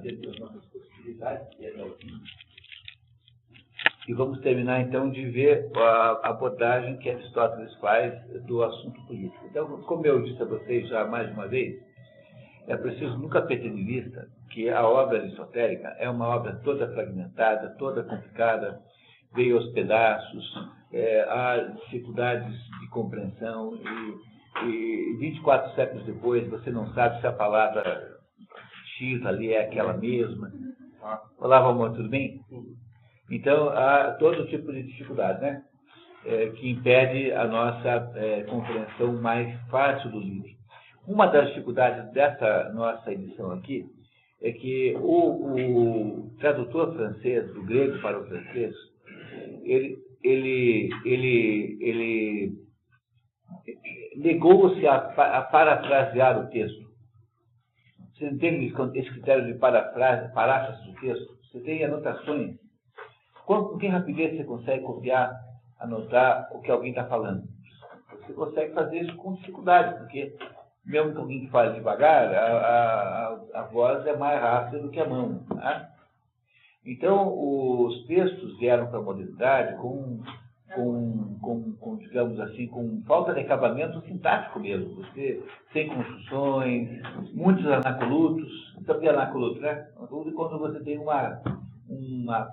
dentro das nossas possibilidades, e até o fim. E vamos terminar, então, de ver a abordagem que Aristóteles faz do assunto político. Então, como eu disse a vocês já mais de uma vez, é preciso nunca perder de vista que a obra aristotélica é uma obra toda fragmentada, toda complicada, veio aos pedaços, há dificuldades de compreensão e 24 séculos depois você não sabe se a palavra X ali é aquela mesma. Olá, Valmor, tudo bem? Então, há todo tipo de dificuldade, né? Que impede a nossa compreensão mais fácil do livro. Uma das dificuldades dessa nossa edição aqui é que o tradutor francês, do grego para o francês, ele negou-se a parafrasear o texto. Você entende esse critério de paráfrase do texto? Você tem anotações. Com que rapidez você consegue copiar, anotar o que alguém está falando? Você consegue fazer isso com dificuldade, porque mesmo que alguém que fale devagar, a voz é mais rápida do que a mão. Né? Então, os textos vieram para a modernidade digamos assim, com falta de acabamento sintático mesmo. Você sem construções, muitos anacolutos. Sabe o que é anacoluto, né? Quando você tem uma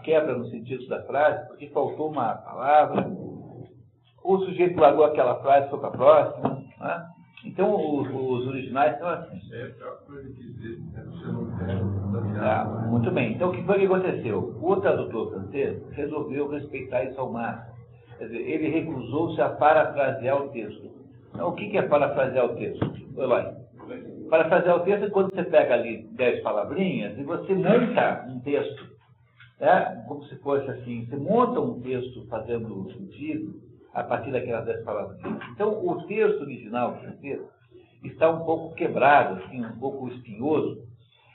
quebra no sentido da frase, porque faltou uma palavra, o sujeito largou aquela frase e foi para a próxima. Né? Então, os originais são assim. Muito bem. Então, o que foi que aconteceu? O tradutor francês resolveu respeitar isso ao máximo. Quer dizer, ele recusou-se a parafrasear o texto. Então, o que é parafrasear o texto? Eloy? Parafrasear o texto é quando você pega ali 10 palavrinhas e você monta um texto. Como se fosse assim, você monta um texto fazendo sentido a partir daquelas 10 palavrinhas. Então, o texto original francês está um pouco quebrado, assim, um pouco espinhoso,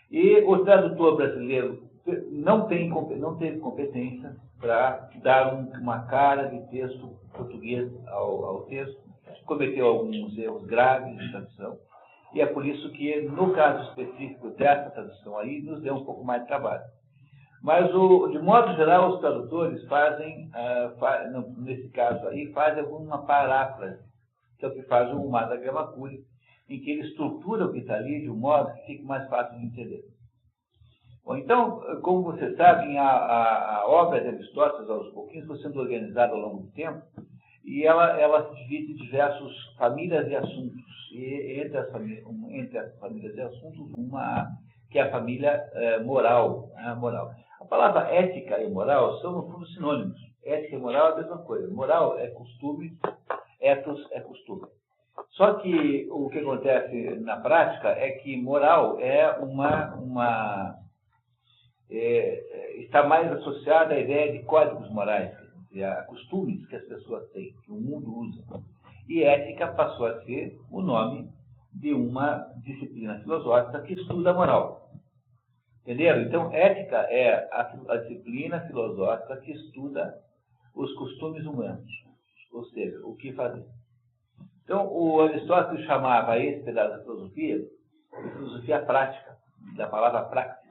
e o tradutor brasileiro não teve competência para dar uma cara de texto português ao texto, cometeu alguns erros graves de tradução, e é por isso que, no caso específico dessa tradução aí, nos deu um pouco mais de trabalho. Mas, de modo geral, os tradutores fazem, nesse caso aí, fazem alguma paráfrase, que é o que faz o Mada Gamakuri, em que ele estrutura o que está ali de um modo que fique mais fácil de entender. Bom, então, como vocês sabem, a obra de Aristóteles, aos pouquinhos, foi sendo organizada ao longo do tempo, e ela se divide em diversas famílias de assuntos. E entre as famílias de assuntos, uma que é a família moral. A palavra ética e moral são, no fundo, sinônimos. Ética e moral é a mesma coisa. Moral é costume, ethos é costume. Só que o que acontece na prática é que moral é está mais associada à ideia de códigos morais, quer dizer, a costumes que as pessoas têm, que o mundo usa. E ética passou a ser o nome de uma disciplina filosófica que estuda a moral. Entenderam? Então, ética é a disciplina filosófica que estuda os costumes humanos, ou seja, o que fazer. Então, o Aristóteles chamava esse pedaço da filosofia de filosofia prática, da palavra praxis.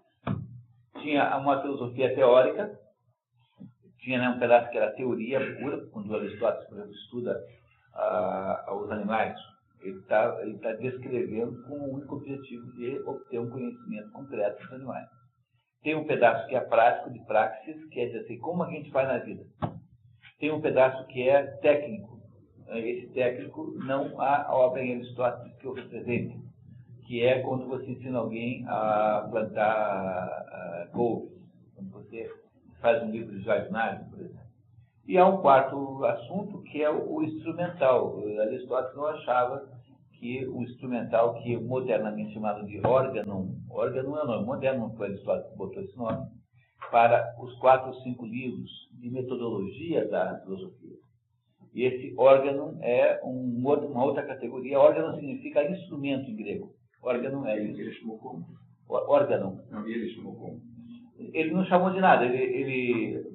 Tinha uma filosofia teórica, tinha um pedaço que era teoria pura, quando o Aristóteles, por exemplo, estuda os animais, ele está descrevendo com o único objetivo de obter um conhecimento concreto dos animais. Tem um pedaço que é prático, de praxis, que é dizer assim, como a gente faz na vida. Tem um pedaço que é técnico. Esse técnico não há obra em Aristóteles que o represente, que é quando você ensina alguém a plantar couves, quando você faz um livro de jardinagem, por exemplo. E há um quarto assunto, que é o instrumental. Aristóteles não achava que o instrumental, que é modernamente chamado de órgão é o nome moderno, não foi Aristóteles que botou esse nome, para os 4 ou 5 livros de metodologia da filosofia. E esse órgão é uma outra categoria. Órgão significa instrumento em grego. Órgão é isso. Ele chamou como? Órgão. Não, ele chamou como? Ele não chamou de nada.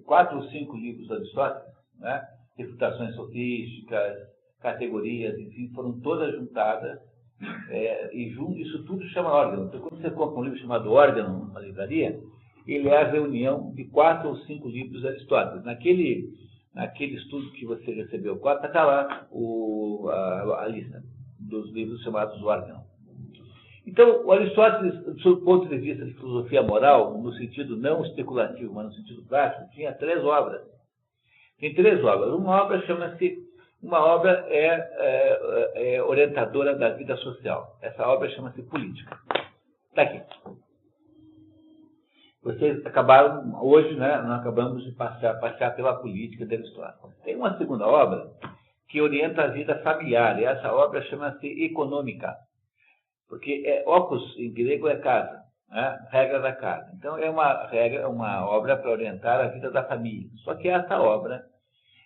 4 ou 5 livros de Aristóteles, né? Refutações sofísticas, categorias, enfim, foram todas juntadas E junto, isso tudo chama órgão. Então, quando você compra um livro chamado Órgão numa livraria, ele é a reunião de 4 ou 5 livros de Aristóteles. Naquele estudo que você recebeu, está lá a lista dos livros chamados Órgão. Então, o Aristóteles, do ponto de vista de filosofia moral, no sentido não especulativo, mas no sentido prático, tinha 3 obras. Tem 3 obras. Uma obra é orientadora da vida social. Essa obra chama-se Política. Está aqui. Vocês acabaram, hoje, né, nós acabamos de passear pela política de Aristóteles. Tem uma segunda obra que orienta a vida familiar, e essa obra chama-se Econômica. Porque opus, em grego, é casa, né? Regra da casa. Então, é uma obra para orientar a vida da família. Só que essa obra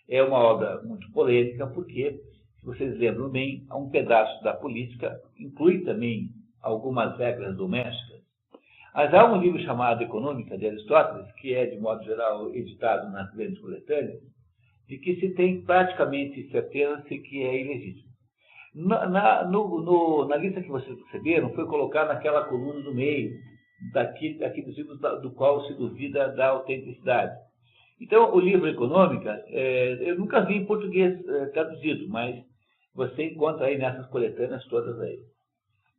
é uma obra muito polêmica, porque, se vocês lembram bem, um pedaço da política inclui também algumas regras domésticas. Mas há um livro chamado Econômica, de Aristóteles, que é, de modo geral, editado nas grandes coletâneas, de que se tem praticamente certeza de que é ilegítimo. Na lista que vocês receberam, foi colocado naquela coluna do meio, daqueles livros do qual se duvida da autenticidade. Então, o livro Econômica, eu nunca vi em português traduzido, mas você encontra aí nessas coletâneas todas aí.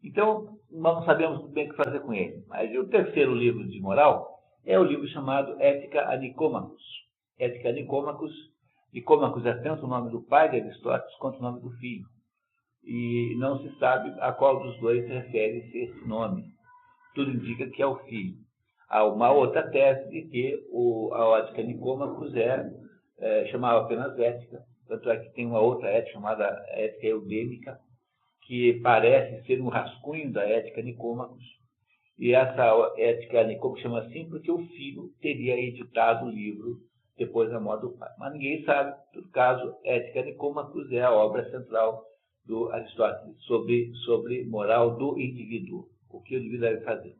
Então, nós não sabemos muito bem o que fazer com ele. Mas o terceiro livro de moral é o livro chamado Ética a Nicômacos. Ética a Nicômacos. Nicômacos é tanto o nome do pai de Aristóteles quanto o nome do filho. E não se sabe a qual dos dois refere-se esse nome. Tudo indica que é o filho. Há uma outra tese de que a Ética Nicômacos chamava apenas ética. Tanto é que tem uma outra ética chamada Ética Eudêmica, que parece ser um rascunho da Ética Nicômacos. E essa Ética Nicômacos chama assim porque o filho teria editado o livro depois da morte do pai. Mas ninguém sabe. Em todo caso, Ética Nicômacos é a obra central do Aristóteles sobre moral do indivíduo, o que o indivíduo deve fazer.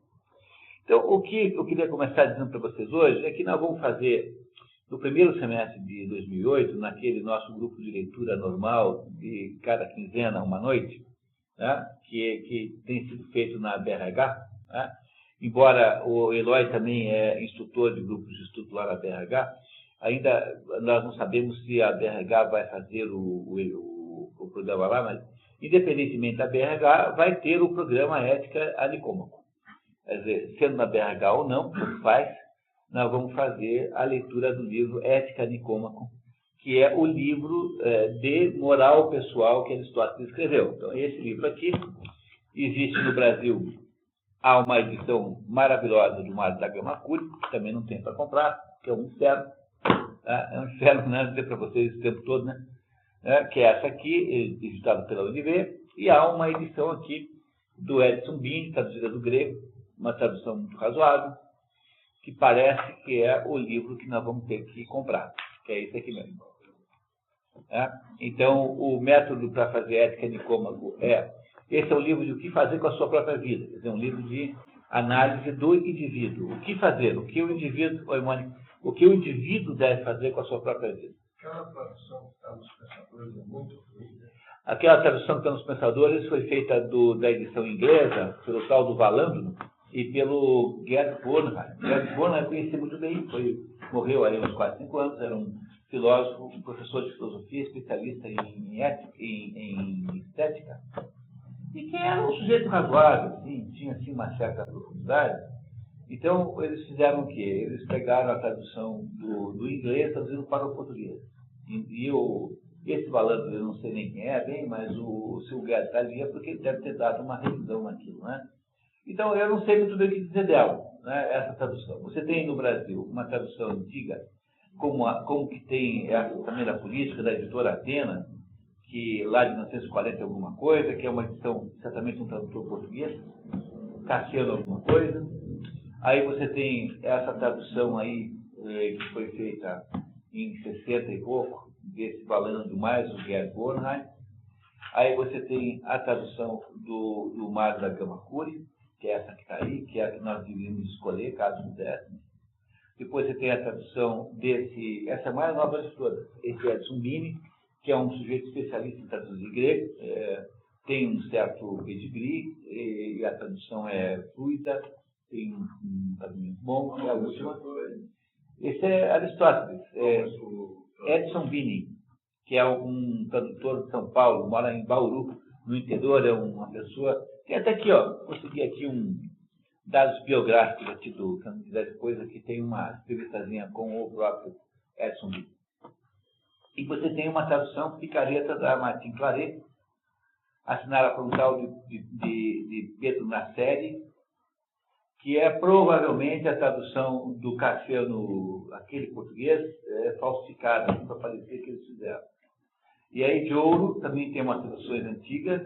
Então, o que eu queria começar dizendo para vocês hoje é que nós vamos fazer, no primeiro semestre de 2008, naquele nosso grupo de leitura normal, de cada quinzena, uma noite, né, que tem sido feito na BRH, né, embora o Eloy também é instrutor de grupos de estudo lá na BRH, ainda nós não sabemos se a BRH vai fazer o programa lá, mas, independentemente da BRH, vai ter o programa Ética a Nicômaco. Quer dizer, sendo na BRH ou não, como faz, nós vamos fazer a leitura do livro Ética a Nicômaco, que é o livro de moral pessoal que Aristóteles escreveu. Então, esse livro aqui existe no Brasil. Há uma edição maravilhosa do Mário da Gama Cury, que também não tem para comprar, que é um inferno. Tá? É um inferno, né? Dizer para vocês o tempo todo, né? Que é essa aqui, editada pela UNB, e há uma edição aqui do Edson Bini, traduzida do grego, uma tradução muito razoável, que parece que é o livro que nós vamos ter que comprar, que é esse aqui mesmo. Então, o método para fazer Ética Nicômaco esse é um livro de o que fazer com a sua própria vida, quer dizer, um livro de análise do indivíduo. O que fazer, o que o indivíduo deve fazer com a sua própria vida. Aquela tradução que está nos Pensadores é muito fluida. Aquela tradução que está nos Pensadores foi feita da edição inglesa, pelo tal do Valandro, e pelo Gerd Bornheim. Gerd Bornheim eu conheci muito bem, morreu aí uns 4, 5 anos, era um filósofo, um professor de filosofia, especialista em estética, e que era um sujeito razoável, assim, tinha assim, uma certa profundidade. Então, eles fizeram o quê? Eles pegaram a tradução do inglês, traduzindo para o português. Esse Valandro, eu não sei nem quem é bem, mas o seu Gerd está ali é porque ele deve ter dado uma revisão naquilo, né? Então, eu não sei muito bem o que dizer dela, né, essa tradução. Você tem no Brasil uma tradução antiga, como que tem essa também da política, da editora Atena, que lá de 1940 alguma coisa, que é uma edição, certamente um tradutor português, Cassiano alguma coisa. Aí você tem essa tradução aí, que foi feita em 60 e pouco, desse Valandro mais o Gerd Bornheim. Aí você tem a tradução do Mário da Gama Cury, que é essa que está aí, que é a que nós deveríamos escolher, caso pudéssemos. Depois você tem a tradução essa é a mais nova de todas, esse Edson Bini, que é um sujeito especialista em traduzir grego, tem um certo pedigree, e a tradução é fluida, tem um caminho bom, é a última. Esse é Aristóteles, Edson Bini, que é um tradutor de São Paulo, mora em Bauru, no interior, é uma pessoa... Tem até aqui, ó, consegui aqui dados biográficos aqui do Candidato depois, aqui tem uma entrevistazinha com o próprio Edson Bini. E você tem uma tradução picareta da Martin Claret, assinada por um tal de Pedro Nasseri, que é provavelmente a tradução do Cassiano, aquele português, falsificada, para parecer que eles fizeram. E aí de Ouro também tem umas traduções antigas,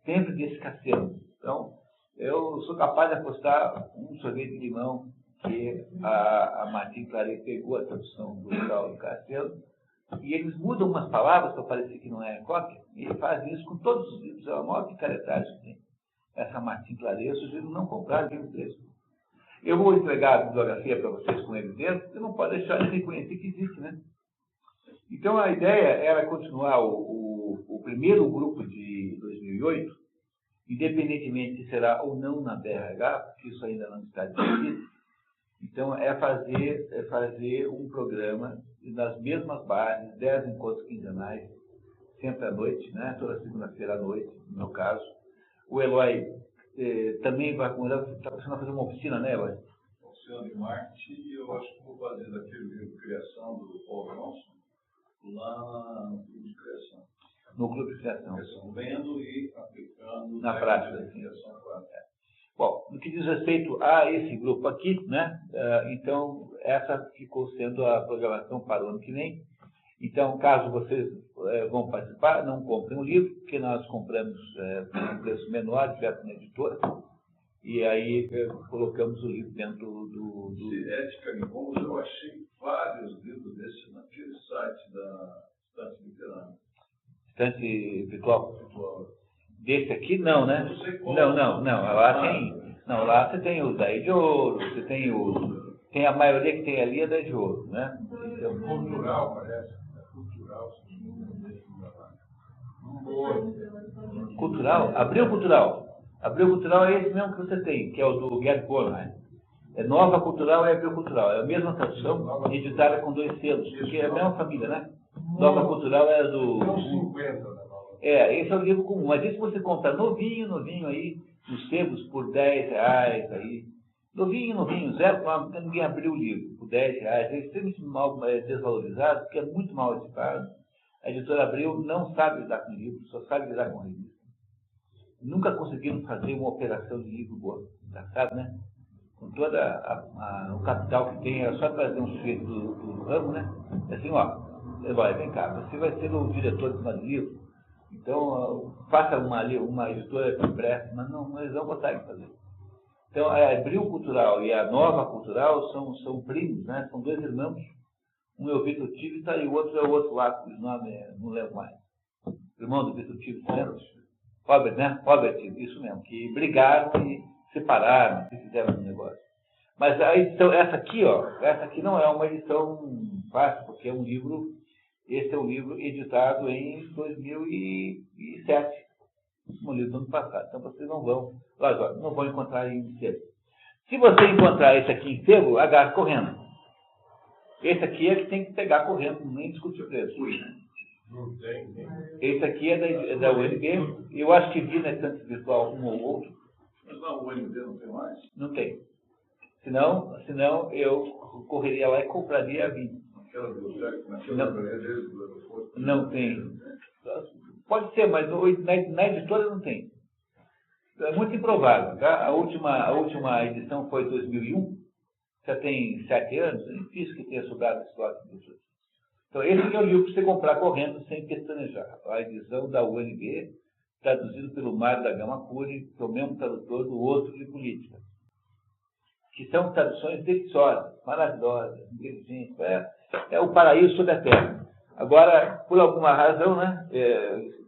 sempre desse Cassiano. Então, eu sou capaz de apostar um sorvete de limão que a Martin Claret pegou a tradução do tal do Cassiano, e eles mudam umas palavras para parecer que não é cópia, e ele faz isso com todos os livros, é a maior picaretagem que tem. Essa Martin Claret, eu sugiro não comprar livro desse. Eu vou entregar a bibliografia para vocês com ele dentro, você não pode deixar de reconhecer que existe, né? Então a ideia era continuar o primeiro grupo de 2008, independentemente se será ou não na BRH, porque isso ainda não está decidido. Então é fazer um programa nas mesmas bases, 10 encontros quinzenais, sempre à noite, né? Toda segunda-feira à noite, no meu caso. O Eloy também vai está pensando em fazer uma oficina, né, Eloy? Oficina de marketing, e eu acho que vou fazer daquele livro Criação do Paul Johnson lá no Clube de Criação. No Clube de Criação. Lendo e aplicando na prática. Assim. Bom, no que diz respeito a esse grupo aqui, né? Então, essa ficou sendo a programação para o ano que vem. Então, caso vocês vão participar, não comprem o livro, porque nós compramos por um preço menor, direto na editora, e aí colocamos o livro dentro do... Ética de Combos, eu achei vários livros desses naquele site da Estante Literária. Estante virtual? Desse aqui, não, né? Não. Lá você tem o da de Ouro, você tem tem a maioria que tem ali é da de Ouro, né? Então, cultural, parece. Cultural? Abril Cultural. Abril Cultural é esse mesmo que você tem, que é o do Gerd Kornheim. Nova Cultural é Abril Cultural. É a mesma tradução, editada com 2 selos, porque é a mesma família, né? Nova Cultural é do... esse é o livro comum. Mas esse você compra novinho aí, nos sebos, por R$10 aí. Novinho, zero, ninguém abriu o livro, por R$10. É extremamente mal desvalorizado, porque é muito mal editado. A editora Abril não sabe lidar com livro, só sabe lidar com revista. Nunca conseguiram fazer uma operação de livro boa, sabe, né? Com todo o capital que tem, é só trazer um sujeito do ramo, né? Assim, vai, vem cá, você vai ser o diretor de um livro, então faça uma editora que preste, mas eles não conseguem fazer. Então, a Abril Cultural e a Nova Cultural são primos, né? São 2 irmãos. Um é o Vitor Tivita e o outro é o outro lá, cujo nome não lembro mais. Irmão do Vitor Tivita, lembra? Robert, né? Robert, isso mesmo, que brigaram e separaram, e fizeram um negócio. Mas a edição, essa aqui não é uma edição fácil, porque é um livro, esse é um livro editado em 2007, um livro do ano passado. Então vocês não vão encontrar em sebo. Se você encontrar esse aqui em sebo, agarre correndo. Esse aqui é que tem que pegar correndo, nem discutir o preço. Não tem. Esse aqui é da UNB. Eu acho que vi na estante virtual um ou outro. Mas na UNB não tem mais? Não tem. Senão eu correria lá e compraria a 20. Naquela biblioteca, naquela livraria do aeroporto? Não tem. Pode ser, mas na editora não tem. É muito improvável. Tá? A última edição foi em 2001. Já tem 7 anos, é difícil que tenha sobrado estoque de livros. Então, esse aqui é o livro para você comprar correndo sem pestanejar. A edição da UNB, traduzido pelo Mário da Gama Cury, que é o mesmo tradutor do outro de política. Que são traduções deliciosas, maravilhosas, inteligentes. É o paraíso sobre a terra. Agora, por alguma razão, né,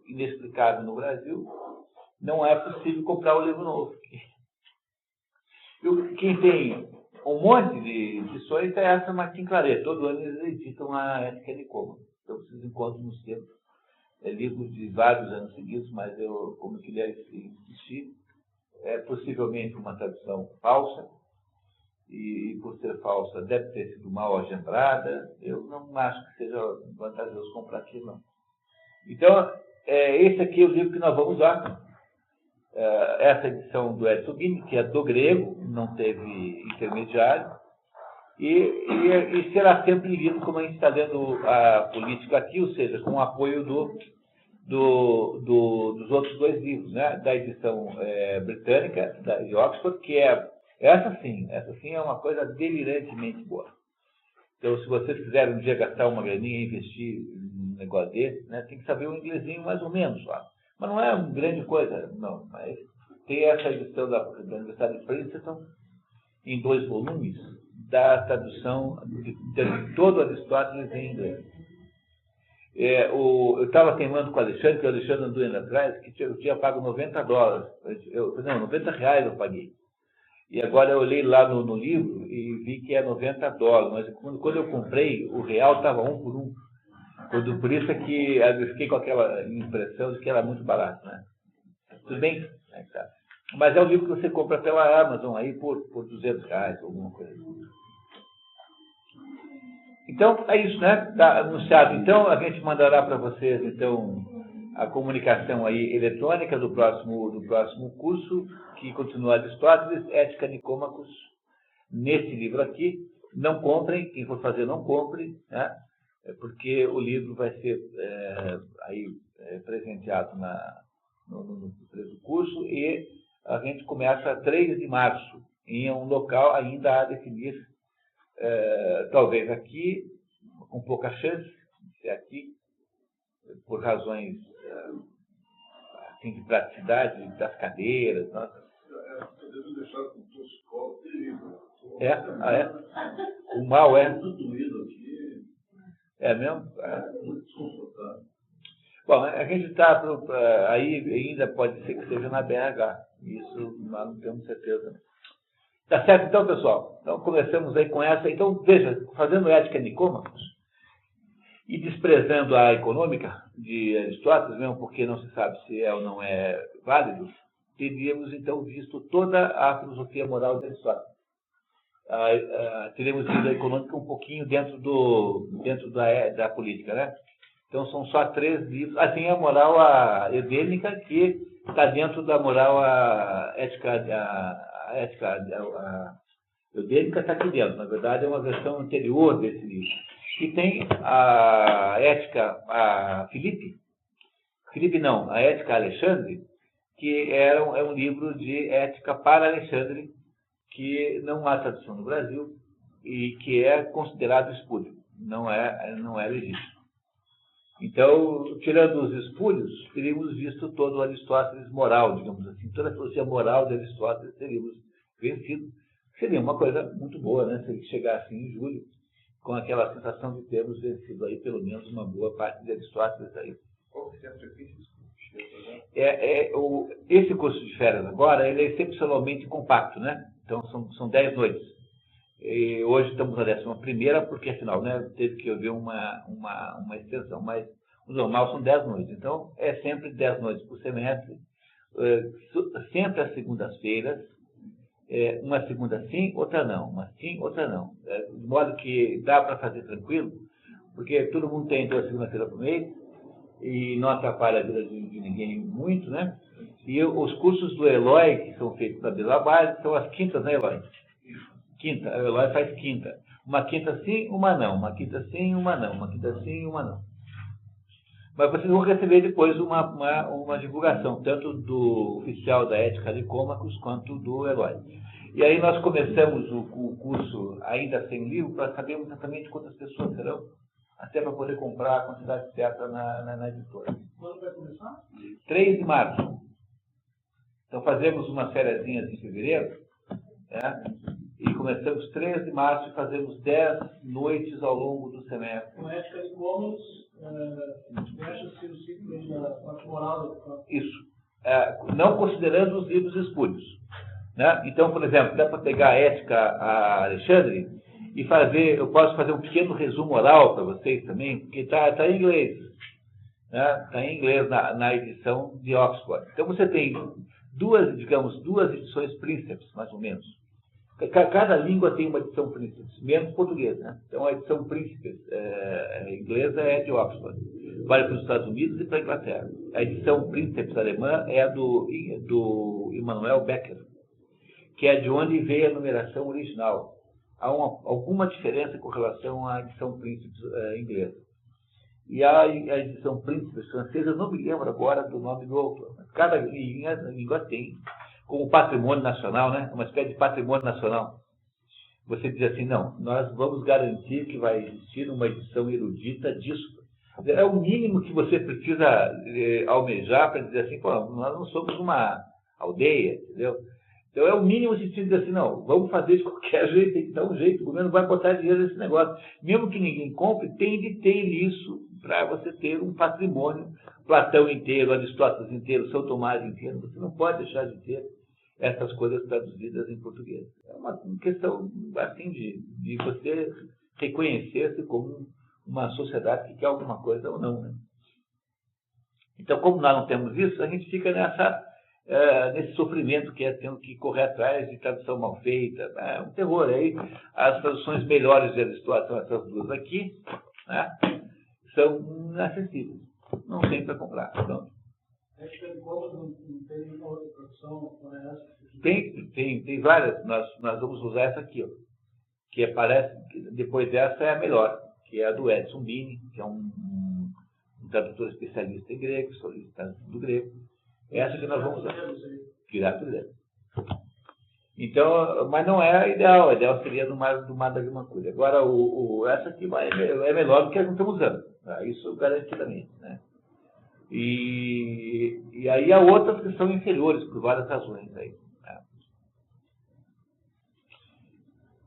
inexplicável no Brasil, não é possível comprar o livro novo. Quem tem um monte de edições é essa Martin Claret. Todo ano eles editam a Ética de Combos. Então vocês encontram no sebo livro de vários anos seguidos, mas eu, como eu queria insistir, é possivelmente uma tradução falsa, e por ser falsa deve ter sido mal agendrada. Eu não acho que seja vantajoso comprar aqui, não. Então, esse aqui é o livro que nós vamos usar. Essa edição do Edson Guini, que é do grego, não teve intermediário, e será sempre lido como a gente está lendo a política aqui, ou seja, com o apoio dos outros dois livros, né? Da edição britânica, de Oxford, que essa sim é uma coisa delirantemente boa. Então, se vocês quiserem um dia gastar uma graninha e investir num negócio desse, né, tem que saber o inglesinho mais ou menos lá. Mas não é uma grande coisa, não. Mas tem essa edição da Universidade de Princeton, em 2 volumes, da tradução de todo Aristóteles em inglês. Eu estava teimando com o Alexandre, que o Alexandre andou indo atrás, que eu tinha pago $90. Não, R$90 eu paguei. E agora eu olhei lá no livro e vi que é $90. Mas quando eu comprei, o real estava 1 por 1. Por isso é que eu fiquei com aquela impressão de que era muito barato, né? Tudo bem? Tá. Mas é um livro que você compra pela Amazon aí por R$200, alguma coisa assim. Então, é isso, né? Está anunciado. Então, a gente mandará para vocês, então, a comunicação aí eletrônica do próximo curso, que continua Aristóteles, Ética Nicômacos, nesse livro aqui. Não comprem, quem for fazer não compre, né? Porque o livro vai ser presenteado no preço do curso, e a gente começa 3 de março, em um local ainda a definir, talvez aqui, com pouca chance de ser aqui, por razões assim, de praticidade das cadeiras. Nossa. Podemos deixar com o toscol terrível. O mal é. Tudo doído aqui. É mesmo? Muito desconfortável. Bom, a gente está aí, ainda pode ser que seja na BH. Isso nós não temos certeza. Tá certo, então, pessoal? Então, começamos aí com essa. Então, veja, fazendo Ética Nicômacos e desprezando a econômica de Aristóteles, mesmo porque não se sabe se é ou não é válido, teríamos, então, visto toda a filosofia moral de Aristóteles. Teremos visto a econômica um pouquinho dentro da política, né? Então, são só 3 livros. Tem a moral hedênica, que está dentro da moral ética hedênica, está aqui dentro. Na verdade, é uma versão anterior desse livro. E tem a ética a ética Alexandre, que é um livro de ética para Alexandre, que não há tradução no Brasil e que é considerado espúrio, não é legítimo. Então, tirando os espúrios, teríamos visto todo o Aristóteles moral, digamos assim, toda a filosofia moral de Aristóteles teríamos vencido. Seria uma coisa muito boa, né, se ele chegasse em julho, com aquela sensação de termos vencido aí pelo menos uma boa parte de Aristóteles aí. Qual que é a frequência? Esse curso de férias agora, ele é excepcionalmente compacto, né? Então, são 10 noites. E hoje estamos na 11ª, porque, afinal, né, teve que haver uma extensão. Mas o normal são 10 noites. Então, é sempre 10 noites por semestre, sempre às segundas-feiras. Uma segunda sim, outra não. Uma sim, outra não. De modo que dá para fazer tranquilo, porque todo mundo tem então a segunda-feira por mês, e não atrapalha a vida de ninguém muito, né? E os cursos do Eloy, que são feitos na Belabase, são as quintas, né, Eloy? Quinta, o Eloy faz quinta. Uma quinta sim, uma não. Uma quinta sim, uma não. Uma quinta sim, uma não. Mas vocês vão receber depois uma divulgação, tanto do oficial da Ética Nicômacos quanto do Eloy. E aí nós começamos o curso ainda sem livro, para sabermos exatamente quantas pessoas serão, até para poder comprar a quantidade certa na editora. Quando vai começar? 3 de março. Então fazemos umas fériasinhas em fevereiro, né? E começamos 3 de março e fazemos 10 noites ao longo do semestre. Com Ética Nicômacos, fecha-se o ciclo da moral. Isso. Não considerando os livros espúrios, né? Então, por exemplo, dá para pegar a Ética a Alexandre e eu posso fazer um pequeno resumo oral para vocês também, porque está em inglês. né? Está em inglês na edição de Oxford. Então você tem duas edições Princeps, mais ou menos. Cada língua tem uma edição Princeps, menos português, né? Então a edição Princeps inglesa é de Oxford. Vale para os Estados Unidos e para a Inglaterra. A edição Princeps alemã é do Immanuel Becker, que é de onde veio a numeração original. Há alguma diferença com relação à edição Princeps inglesa. E a edição Princeps francesa, eu não me lembro agora do nome do autor. Cada língua tem como patrimônio nacional, né? Uma espécie de patrimônio nacional. Você diz assim, não, nós vamos garantir que vai existir uma edição erudita disso. É o mínimo que você precisa almejar para dizer assim, pô, nós não somos uma aldeia, entendeu? Então é o mínimo se dizer assim, não, vamos fazer de qualquer jeito, tem que dar um jeito, o governo vai botar dinheiro nesse negócio. Mesmo que ninguém compre, tem de ter isso para você ter um patrimônio, Platão inteiro, Aristóteles inteiro, São Tomás inteiro, você não pode deixar de ter essas coisas traduzidas em português. É uma questão assim de você reconhecer-se como uma sociedade que quer alguma coisa ou não, né? Então, como nós não temos isso, a gente fica nesse sofrimento que é tendo que correr atrás de tradução mal feita. É um terror. Aí as traduções melhores de Aristóteles, essas duas aqui, né, são inacessíveis. Não tem para comprar. Pronto. Tem várias. Nós vamos usar essa aqui, ó, que parece que depois dessa é a melhor, que é a do Edson Bini, que é um tradutor especialista em grego, solicitado do grego. Essa que nós vamos usar. Direto grego. Então, mas não é a ideal. A ideal seria do Mar da Grimacura. Agora, essa aqui é melhor do que a que estamos usando. Tá? Isso garantidamente, né? E aí há outras que são inferiores, por várias razões. Aí, tá?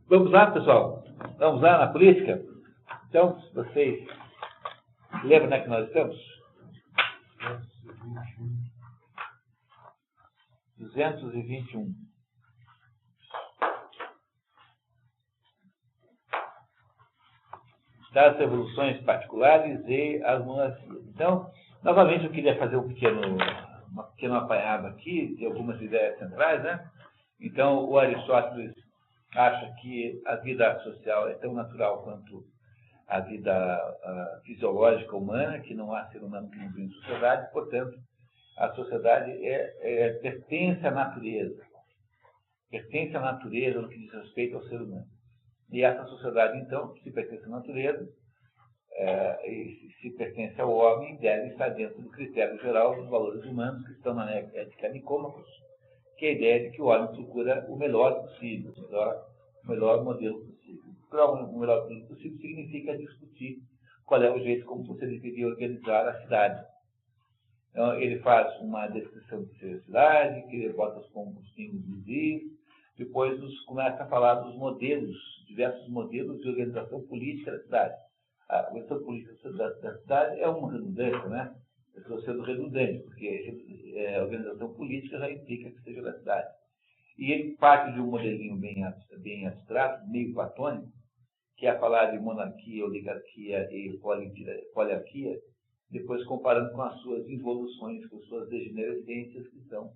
Vamos lá, pessoal? Vamos lá na política? Então, vocês lembram, né, que nós estamos? 221. Das revoluções particulares e as monarquias. Então, novamente eu queria fazer uma pequena apanhada aqui de algumas ideias centrais, né? Então, o Aristóteles acha que a vida social é tão natural quanto a vida fisiológica humana, que não há ser humano que não vive em sociedade, portanto, a sociedade pertence à natureza. Pertence à natureza no que diz respeito ao ser humano. E essa sociedade, então, se pertence à natureza, e se pertence ao homem, deve estar dentro do critério geral dos valores humanos que estão na ética Nicômacos, que é a ideia de que o homem procura o melhor possível, o melhor modelo possível. Procurar o melhor modelo possível significa discutir qual é o jeito como você deveria organizar a cidade. Então, ele faz uma descrição de cidade, que ele bota como os pingos dos is, depois começa a falar dos modelos, diversos modelos de organização política da cidade. A organização política da cidade é uma redundância, né? Eu estou sendo redundante, porque a organização política já implica que seja da cidade. E ele parte de um modelinho bem abstrato, meio platônico, que é falar de monarquia, oligarquia e poliarquia, depois comparando com as suas involuções, com as suas degenerescências, que são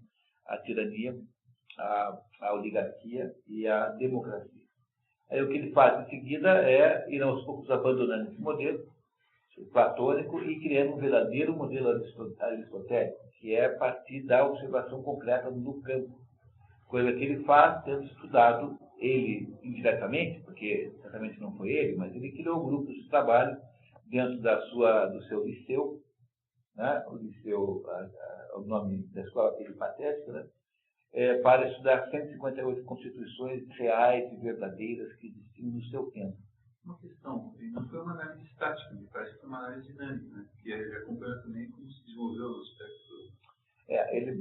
a tirania, a oligarquia e a democracia. Aí o que ele faz em seguida é ir aos poucos abandonando esse modelo platônico e criando um verdadeiro modelo aristotélico, que é a partir da observação concreta do campo. Coisa que ele faz tendo estudado ele indiretamente, porque certamente não foi ele, mas ele criou grupos de trabalho dentro do seu liceu, né? O liceu, o nome da escola peripatética, né? Para estudar 158 constituições reais e verdadeiras que existiam no seu tempo. Uma questão, não foi uma análise estática, me parece que foi uma análise dinâmica, né? Que ele acompanha também como se desenvolveu os aspectos.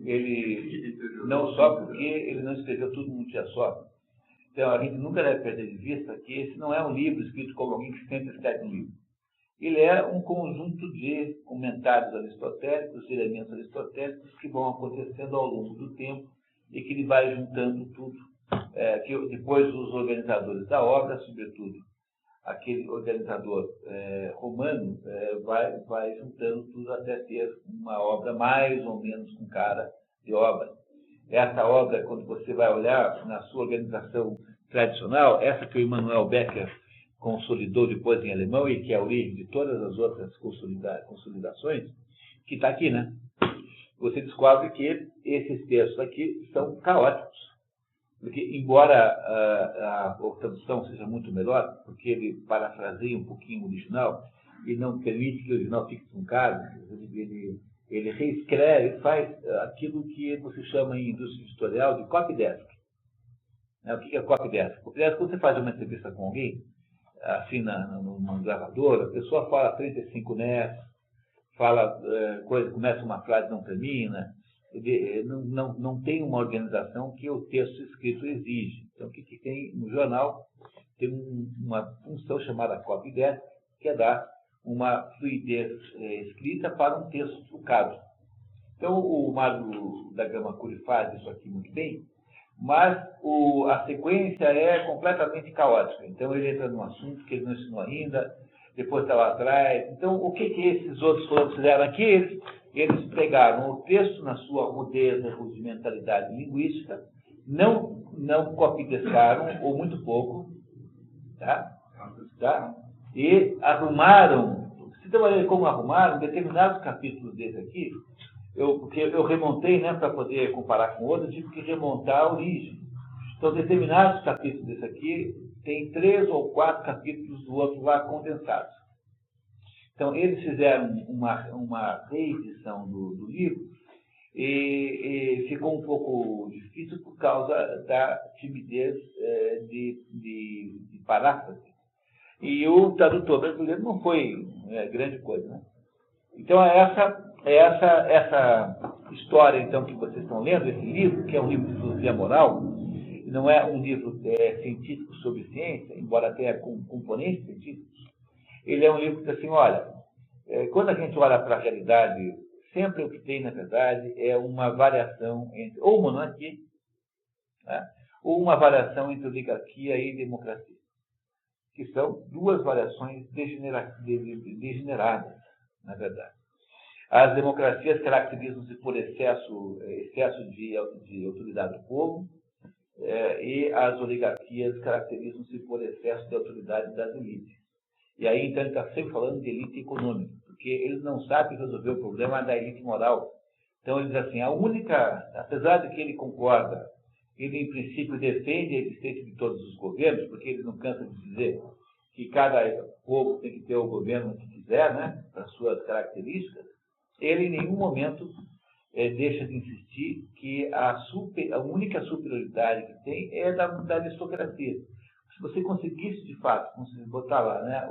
Ele não só porque ele não escreveu tudo num dia só. Então, a gente nunca deve perder de vista que esse não é um livro escrito como alguém que sempre escreve um livro. Ele é um conjunto de comentários aristotélicos, elementos aristotélicos que vão acontecendo ao longo do tempo e que ele vai juntando tudo. Que depois os organizadores da obra, sobretudo aquele organizador romano vai juntando tudo até ter uma obra mais ou menos com cara de obra. Essa obra, quando você vai olhar na sua organização tradicional, essa que o Immanuel Becker consolidou depois em alemão e que é a origem de todas as outras consolidações, que está aqui, né? Você descobre que esses textos aqui são caóticos. Porque, embora a tradução seja muito melhor, porque ele parafraseia um pouquinho o original e não permite que o original fique truncado, ele reescreve, faz aquilo que você chama em indústria editorial de copydesk. O que é copydesk? Copydesk, quando você faz uma entrevista com alguém, assim, numa gravadora, a pessoa fala 35 nés, fala começa uma frase e não termina, não tem uma organização que o texto escrito exige. Então, o que tem no jornal? Tem uma função chamada copydesk, que é dar uma fluidez escrita para um texto truncado. Então, o Mário da Gama Cury faz isso aqui muito bem, mas a sequência é completamente caótica. Então, ele entra num assunto que ele não ensinou ainda, depois está lá atrás. Então, o que esses outros fulanos fizeram aqui? Eles pregaram o texto na sua rudeza, rudimentalidade linguística, não copidescaram, ou muito pouco, tá? E arrumaram, se tem uma maneira como arrumaram, determinados capítulos desse aqui, porque eu remontei, né, para poder comparar com outros, eu tive que remontar a origem. Então, determinados capítulos desse aqui, tem 3 ou 4 capítulos do outro lá condensados. Então, eles fizeram uma reedição do livro e ficou um pouco difícil por causa da timidez de paráfrase. E o tradutor brasileiro não foi grande coisa, né? Então, essa história então, que vocês estão lendo, esse livro, que é um livro de filosofia moral, não é um livro científico sobre ciência, embora tenha componentes científicos, ele é um livro que diz assim, olha, quando a gente olha para a realidade, sempre o que tem, na verdade, é uma variação entre, ou monarquia, né, ou uma variação entre oligarquia e democracia, que são duas variações degeneradas, na verdade. As democracias caracterizam-se por excesso de autoridade do povo, e as oligarquias caracterizam-se por excesso de autoridade das elites. E aí, então, ele está sempre falando de elite econômica, porque eles não sabem resolver o problema da elite moral. Então, ele diz assim, apesar de que ele concorda, ele, em princípio, defende a existência de todos os governos, porque eles não cansam de dizer que cada povo tem que ter o governo que quiser, né, para suas características, ele, em nenhum momento, deixa de insistir que a única superioridade que tem é da aristocracia. Se você conseguisse, de fato, botar lá, né,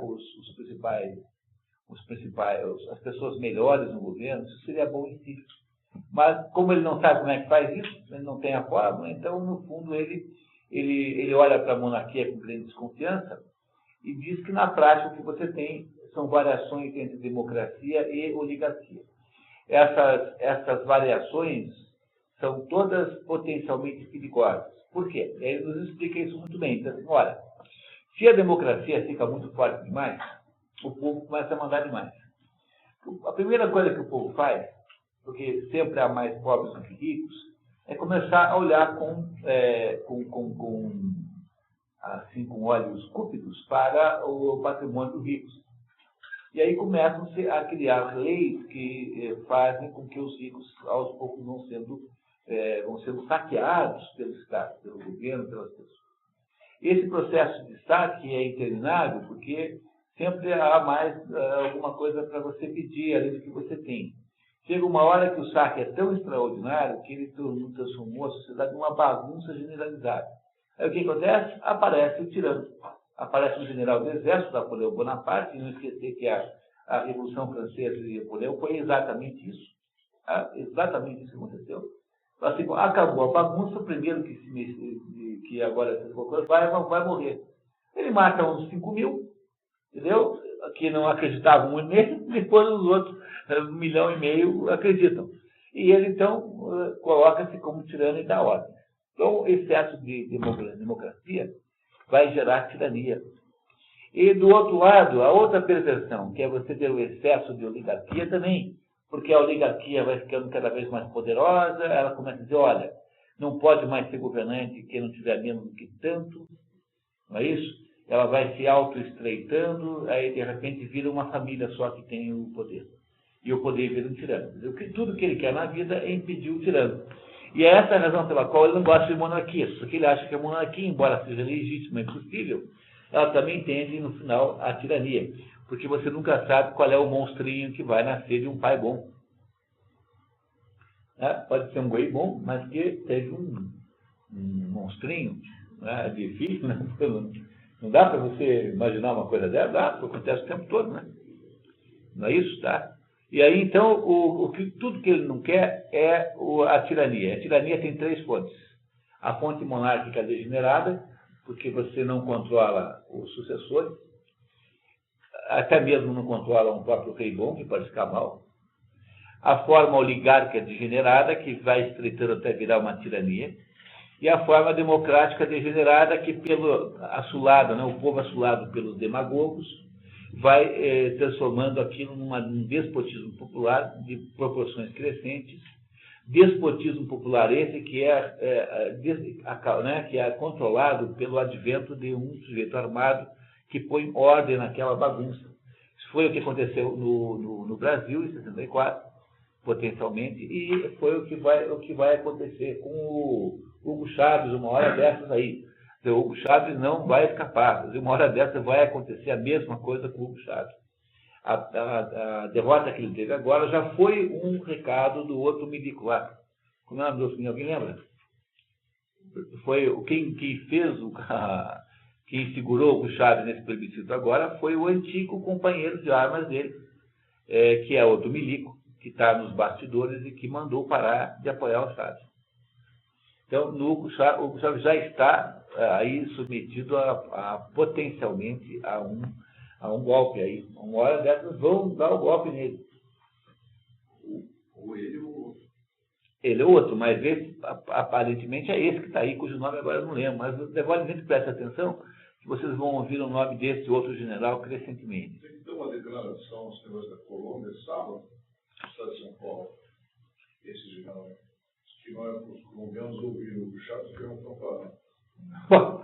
as pessoas melhores no governo, isso seria bom em si. Mas, como ele não sabe como é que faz isso, ele não tem a fórmula, então, no fundo, ele olha para a monarquia com grande desconfiança e diz que, na prática, o que você tem são variações entre democracia e oligarquia. Essas variações são todas potencialmente perigosas. Por quê? Ele nos explica isso muito bem. Então, assim, olha, se a democracia fica muito forte demais, o povo começa a mandar demais. A primeira coisa que o povo faz, porque sempre há mais pobres do que ricos, é começar a olhar com olhos cúpidos para o patrimônio dos ricos. E aí começam-se a criar leis que fazem com que os ricos, aos poucos, vão sendo saqueados pelo Estado, pelo governo, pelas pessoas. Esse processo de saque é interminável porque sempre há mais alguma coisa para você pedir, além do que você tem. Chega uma hora que o saque é tão extraordinário que ele transformou a sociedade numa bagunça generalizada. Aí o que acontece? Aparece o tirano. Aparece um general do exército, Napoleão Bonaparte, e não esquecer que a Revolução Francesa de Napoleão foi exatamente isso. Exatamente isso que aconteceu. Assim, acabou a bagunça, o primeiro que agora se colocou vai morrer. Ele mata uns 5.000, entendeu? Que não acreditavam muito nele, depois os outros 1,5 milhão acreditam. E ele, então, coloca-se como tirano e dá ordem. Então, o excesso de democracia vai gerar tirania. E, do outro lado, a outra perversão, que é você ter o excesso de oligarquia também, porque a oligarquia vai ficando cada vez mais poderosa, ela começa a dizer, olha, não pode mais ser governante quem não tiver menos do que tanto, não é isso? Ela vai se auto-estreitando, aí de repente vira uma família só que tem o poder. E o poder vira um tirano. Tudo que ele quer na vida é impedir o tirano. E é essa a razão pela qual ele não gosta de monarquia, porque ele acha que a monarquia, embora seja legítima e possível, ela também tende, no final, à tirania. Porque você nunca sabe qual é o monstrinho que vai nascer de um pai bom. Pode ser um goi bom, mas que teve um monstrinho de filho, né? Não dá para você imaginar uma coisa dessa? Dá, porque acontece o tempo todo, né? Não é isso, tá? E aí, então, tudo que ele não quer é a tirania. A tirania tem 3 fontes. A fonte monárquica degenerada, porque você não controla os sucessores, até mesmo não controla um próprio rei bom, que pode ficar mal. A forma oligárquica degenerada, que vai estreitando até virar uma tirania. E a forma democrática degenerada, que pelo assulado, né, o povo assulado pelos demagogos, vai transformando aquilo num despotismo popular de proporções crescentes. Despotismo popular esse que que é controlado pelo advento de um sujeito armado que põe ordem naquela bagunça. Isso foi o que aconteceu no Brasil em 64, potencialmente, e foi o que vai acontecer com o Hugo Chávez uma hora dessas aí. O Hugo Chávez não vai escapar. Uma hora dessa vai acontecer a mesma coisa com o Hugo Chávez. A derrota que ele teve agora já foi um recado do outro milico lá. Como é o nome do senhor? Alguém lembra? Foi quem fez quem segurou o Chávez nesse plebiscito agora foi o antigo companheiro de armas dele, que é outro milico, que está nos bastidores e que mandou parar de apoiar o Chávez. Então, o Hugo Chávez já está aí submetido potencialmente a um golpe aí. Uma hora dessas vão dar o golpe nele. Ou ele ou outro. Ele é outro, mas esse, aparentemente é esse que está aí, cujo nome agora eu não lembro. Mas o negócio, presta atenção, que vocês vão ouvir o nome desse outro general crescentemente. Tem que ter uma declaração aos senhores da Colômbia, sábado, no estado de São Paulo. Esse general, que nós, os colombianos, ouviram o Chávez, que não estão falando. Bom,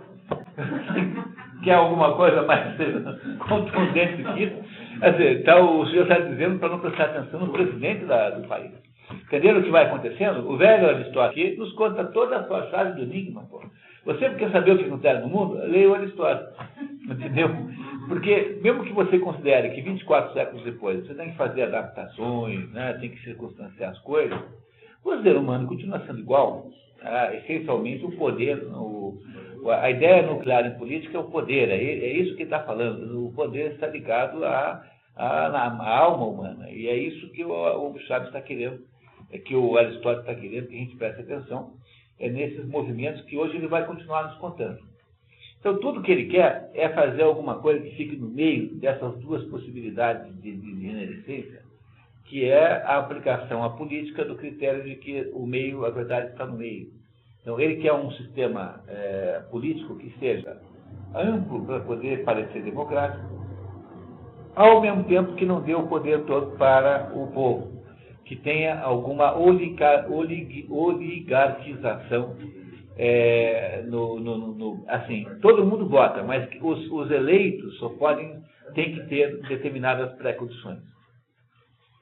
quer alguma coisa mais contundente do que isso? Quer dizer, então, o senhor está dizendo para não prestar atenção no presidente do país. Entenderam o que vai acontecendo? O velho Aristóteles aqui nos conta toda a sua chave do enigma. Pô. Você quer saber o que acontece no mundo? Leia o Aristóteles. Entendeu? Porque, mesmo que você considere que 24 séculos depois você tem que fazer adaptações, né, tem que circunstanciar as coisas, o ser humano continua sendo igual. Essencialmente, o poder, a ideia nuclear em política é o poder, é isso que está falando. O poder está ligado à alma humana. E é isso que o Chávez está querendo, que o Aristóteles está querendo, que a gente preste atenção, nesses movimentos que hoje ele vai continuar nos contando. Então, tudo que ele quer é fazer alguma coisa que fique no meio dessas duas possibilidades de generescência, que é a aplicação à política do critério de que o meio, a verdade está no meio. Então, ele quer um sistema político que seja amplo para poder parecer democrático, ao mesmo tempo que não dê o poder todo para o povo, que tenha alguma oligarquização. Assim, todo mundo vota, mas os eleitos têm que ter determinadas pré-condições.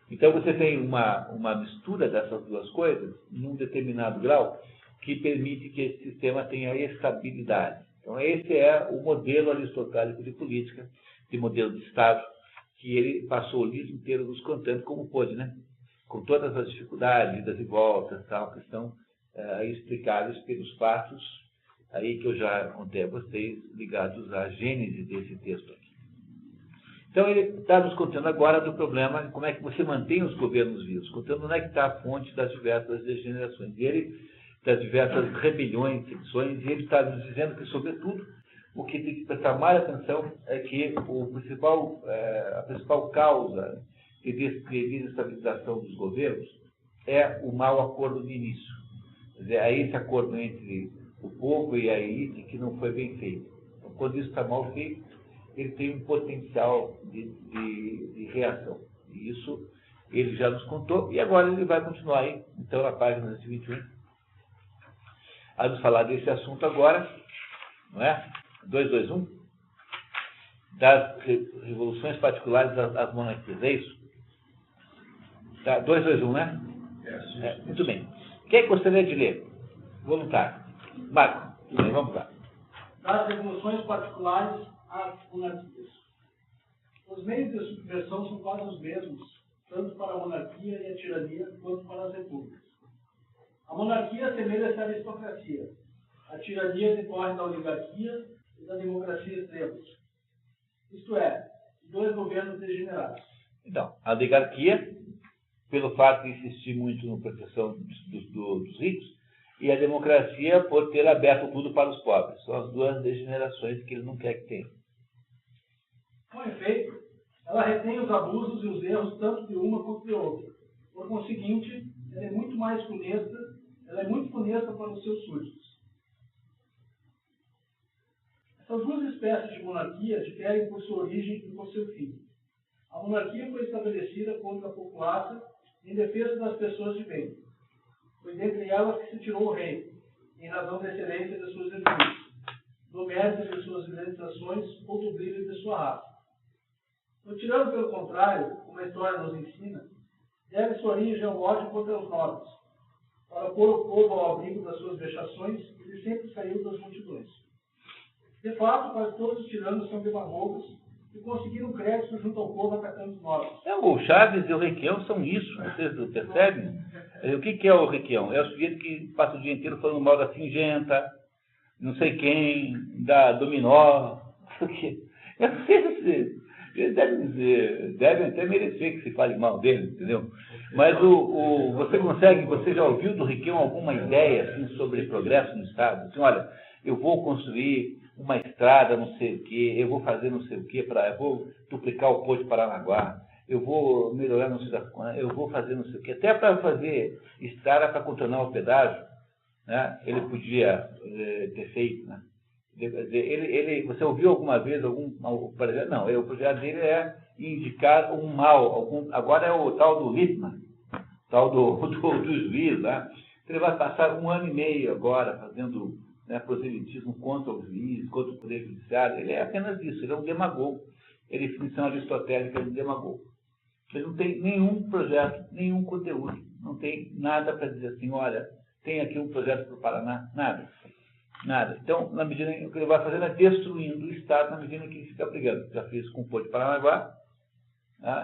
Então, você tem uma mistura dessas duas coisas, num determinado grau, que permite que esse sistema tenha estabilidade. Então, esse é o modelo aristotélico de política, de modelo de Estado, que ele passou o livro inteiro nos contando como pôde, né? Com todas as dificuldades, das e voltas, tal, que estão explicados pelos fatos aí que eu já contei a vocês, ligados à gênese desse texto aqui. Então, ele está nos contando agora do problema, como é que você mantém os governos vivos, contando onde é que está a fonte das diversas degenerações, das diversas rebeliões, secções, e ele está nos dizendo que, sobretudo, o que tem que prestar mais atenção é que a principal causa de desestabilização dos governos é o mau acordo de início. Quer dizer, é esse acordo entre o povo e a elite que não foi bem feito. Então, quando isso está mal feito, ele tem um potencial de reação. E isso ele já nos contou, e agora ele vai continuar aí, então, na página 221, a nos falar desse assunto agora, não é? 221, das revoluções particulares às monarquias, é isso? Tá, 221, né? Muito bem. Quem gostaria de ler? Voluntário. Marco, tudo bem, vamos lá. Das revoluções particulares às monarquias. Os meios de subversão são quase os mesmos, tanto para a monarquia e a tirania, quanto para as repúblicas. A monarquia assemelha-se à aristocracia. A tirania decorre da oligarquia e da democracia extremas. Isto é, dois governos degenerados. Então, a oligarquia, pelo fato de insistir muito na proteção dos ricos, e a democracia por ter aberto tudo para os pobres. São as duas degenerações que ele não quer que tenha. Com efeito, ela retém os abusos e os erros tanto de uma quanto de outra. Por conseguinte, ela é muito funesta para os seus súditos. Essas duas espécies de monarquia diferem por sua origem e por seu fim. A monarquia foi estabelecida contra a população em defesa das pessoas de bem. Foi dentre elas que se tirou o rei, em razão da excelência de suas virtudes, do mérito de suas grandes ações ou do brilho de sua raça. O tirano, pelo contrário, como a história nos ensina, deve sua origem ao ódio contra os nobres. Para pôr o povo ao abrigo das suas vexações, ele sempre saiu das multidões. De fato, quase todos os tiranos são demagogos e conseguiram crédito junto ao povo atacando os nobres. O Chaves e o Requião são isso, vocês percebem? O que é o Requião? É o sujeito que passa o dia inteiro falando mal da Singenta, não sei quem, da Dominó, não sei o quê. Eles devem até merecer que se fale mal dele, entendeu? Mas você já ouviu do Requião alguma ideia assim, sobre progresso no Estado? Assim, olha, eu vou construir uma estrada, não sei o quê, eu vou fazer não sei o quê, eu vou duplicar o Porto de Paranaguá, eu vou melhorar não sei das quantas, eu vou fazer não sei o quê, até para fazer estrada para contornar o pedágio, né? Ele podia ter feito, né? Você ouviu alguma vez algum projeto? Não, o projeto dele é indicar um mal, agora é o tal do Lippmann, tal do juiz, né? Ele vai passar 1 ano e meio agora fazendo proselitismo contra o juiz, contra o poder judiciário. Ele é apenas isso, ele é um demagogo. Ele é definição aristotélica de demagogo. Ele não tem nenhum projeto, nenhum conteúdo, não tem nada para dizer assim, olha, tem aqui um projeto para o Paraná, nada. Então, na medida em que ele vai fazendo é destruindo o Estado, na medida em que ele fica brigando. Já fez com o Porto de Paranaguá,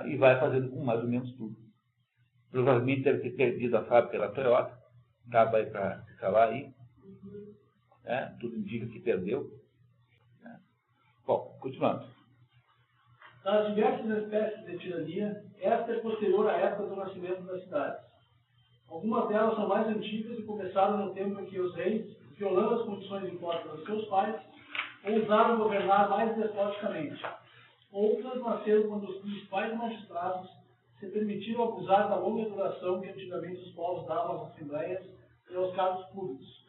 e vai fazendo com mais ou menos tudo. Provavelmente deve ter perdido a fábrica da Toyota, acaba aí para falar aí. Tudo indica que perdeu. Bom, continuando. Das diversas espécies de tirania, esta é posterior à época do nascimento das cidades. Algumas delas são mais antigas e começaram no tempo em que os reis, violando as condições impostas aos seus pais, ousaram governar mais despoticamente. Outras nasceram quando os principais magistrados se permitiram abusar da longa duração que antigamente os povos davam às assembleias e aos cargos públicos.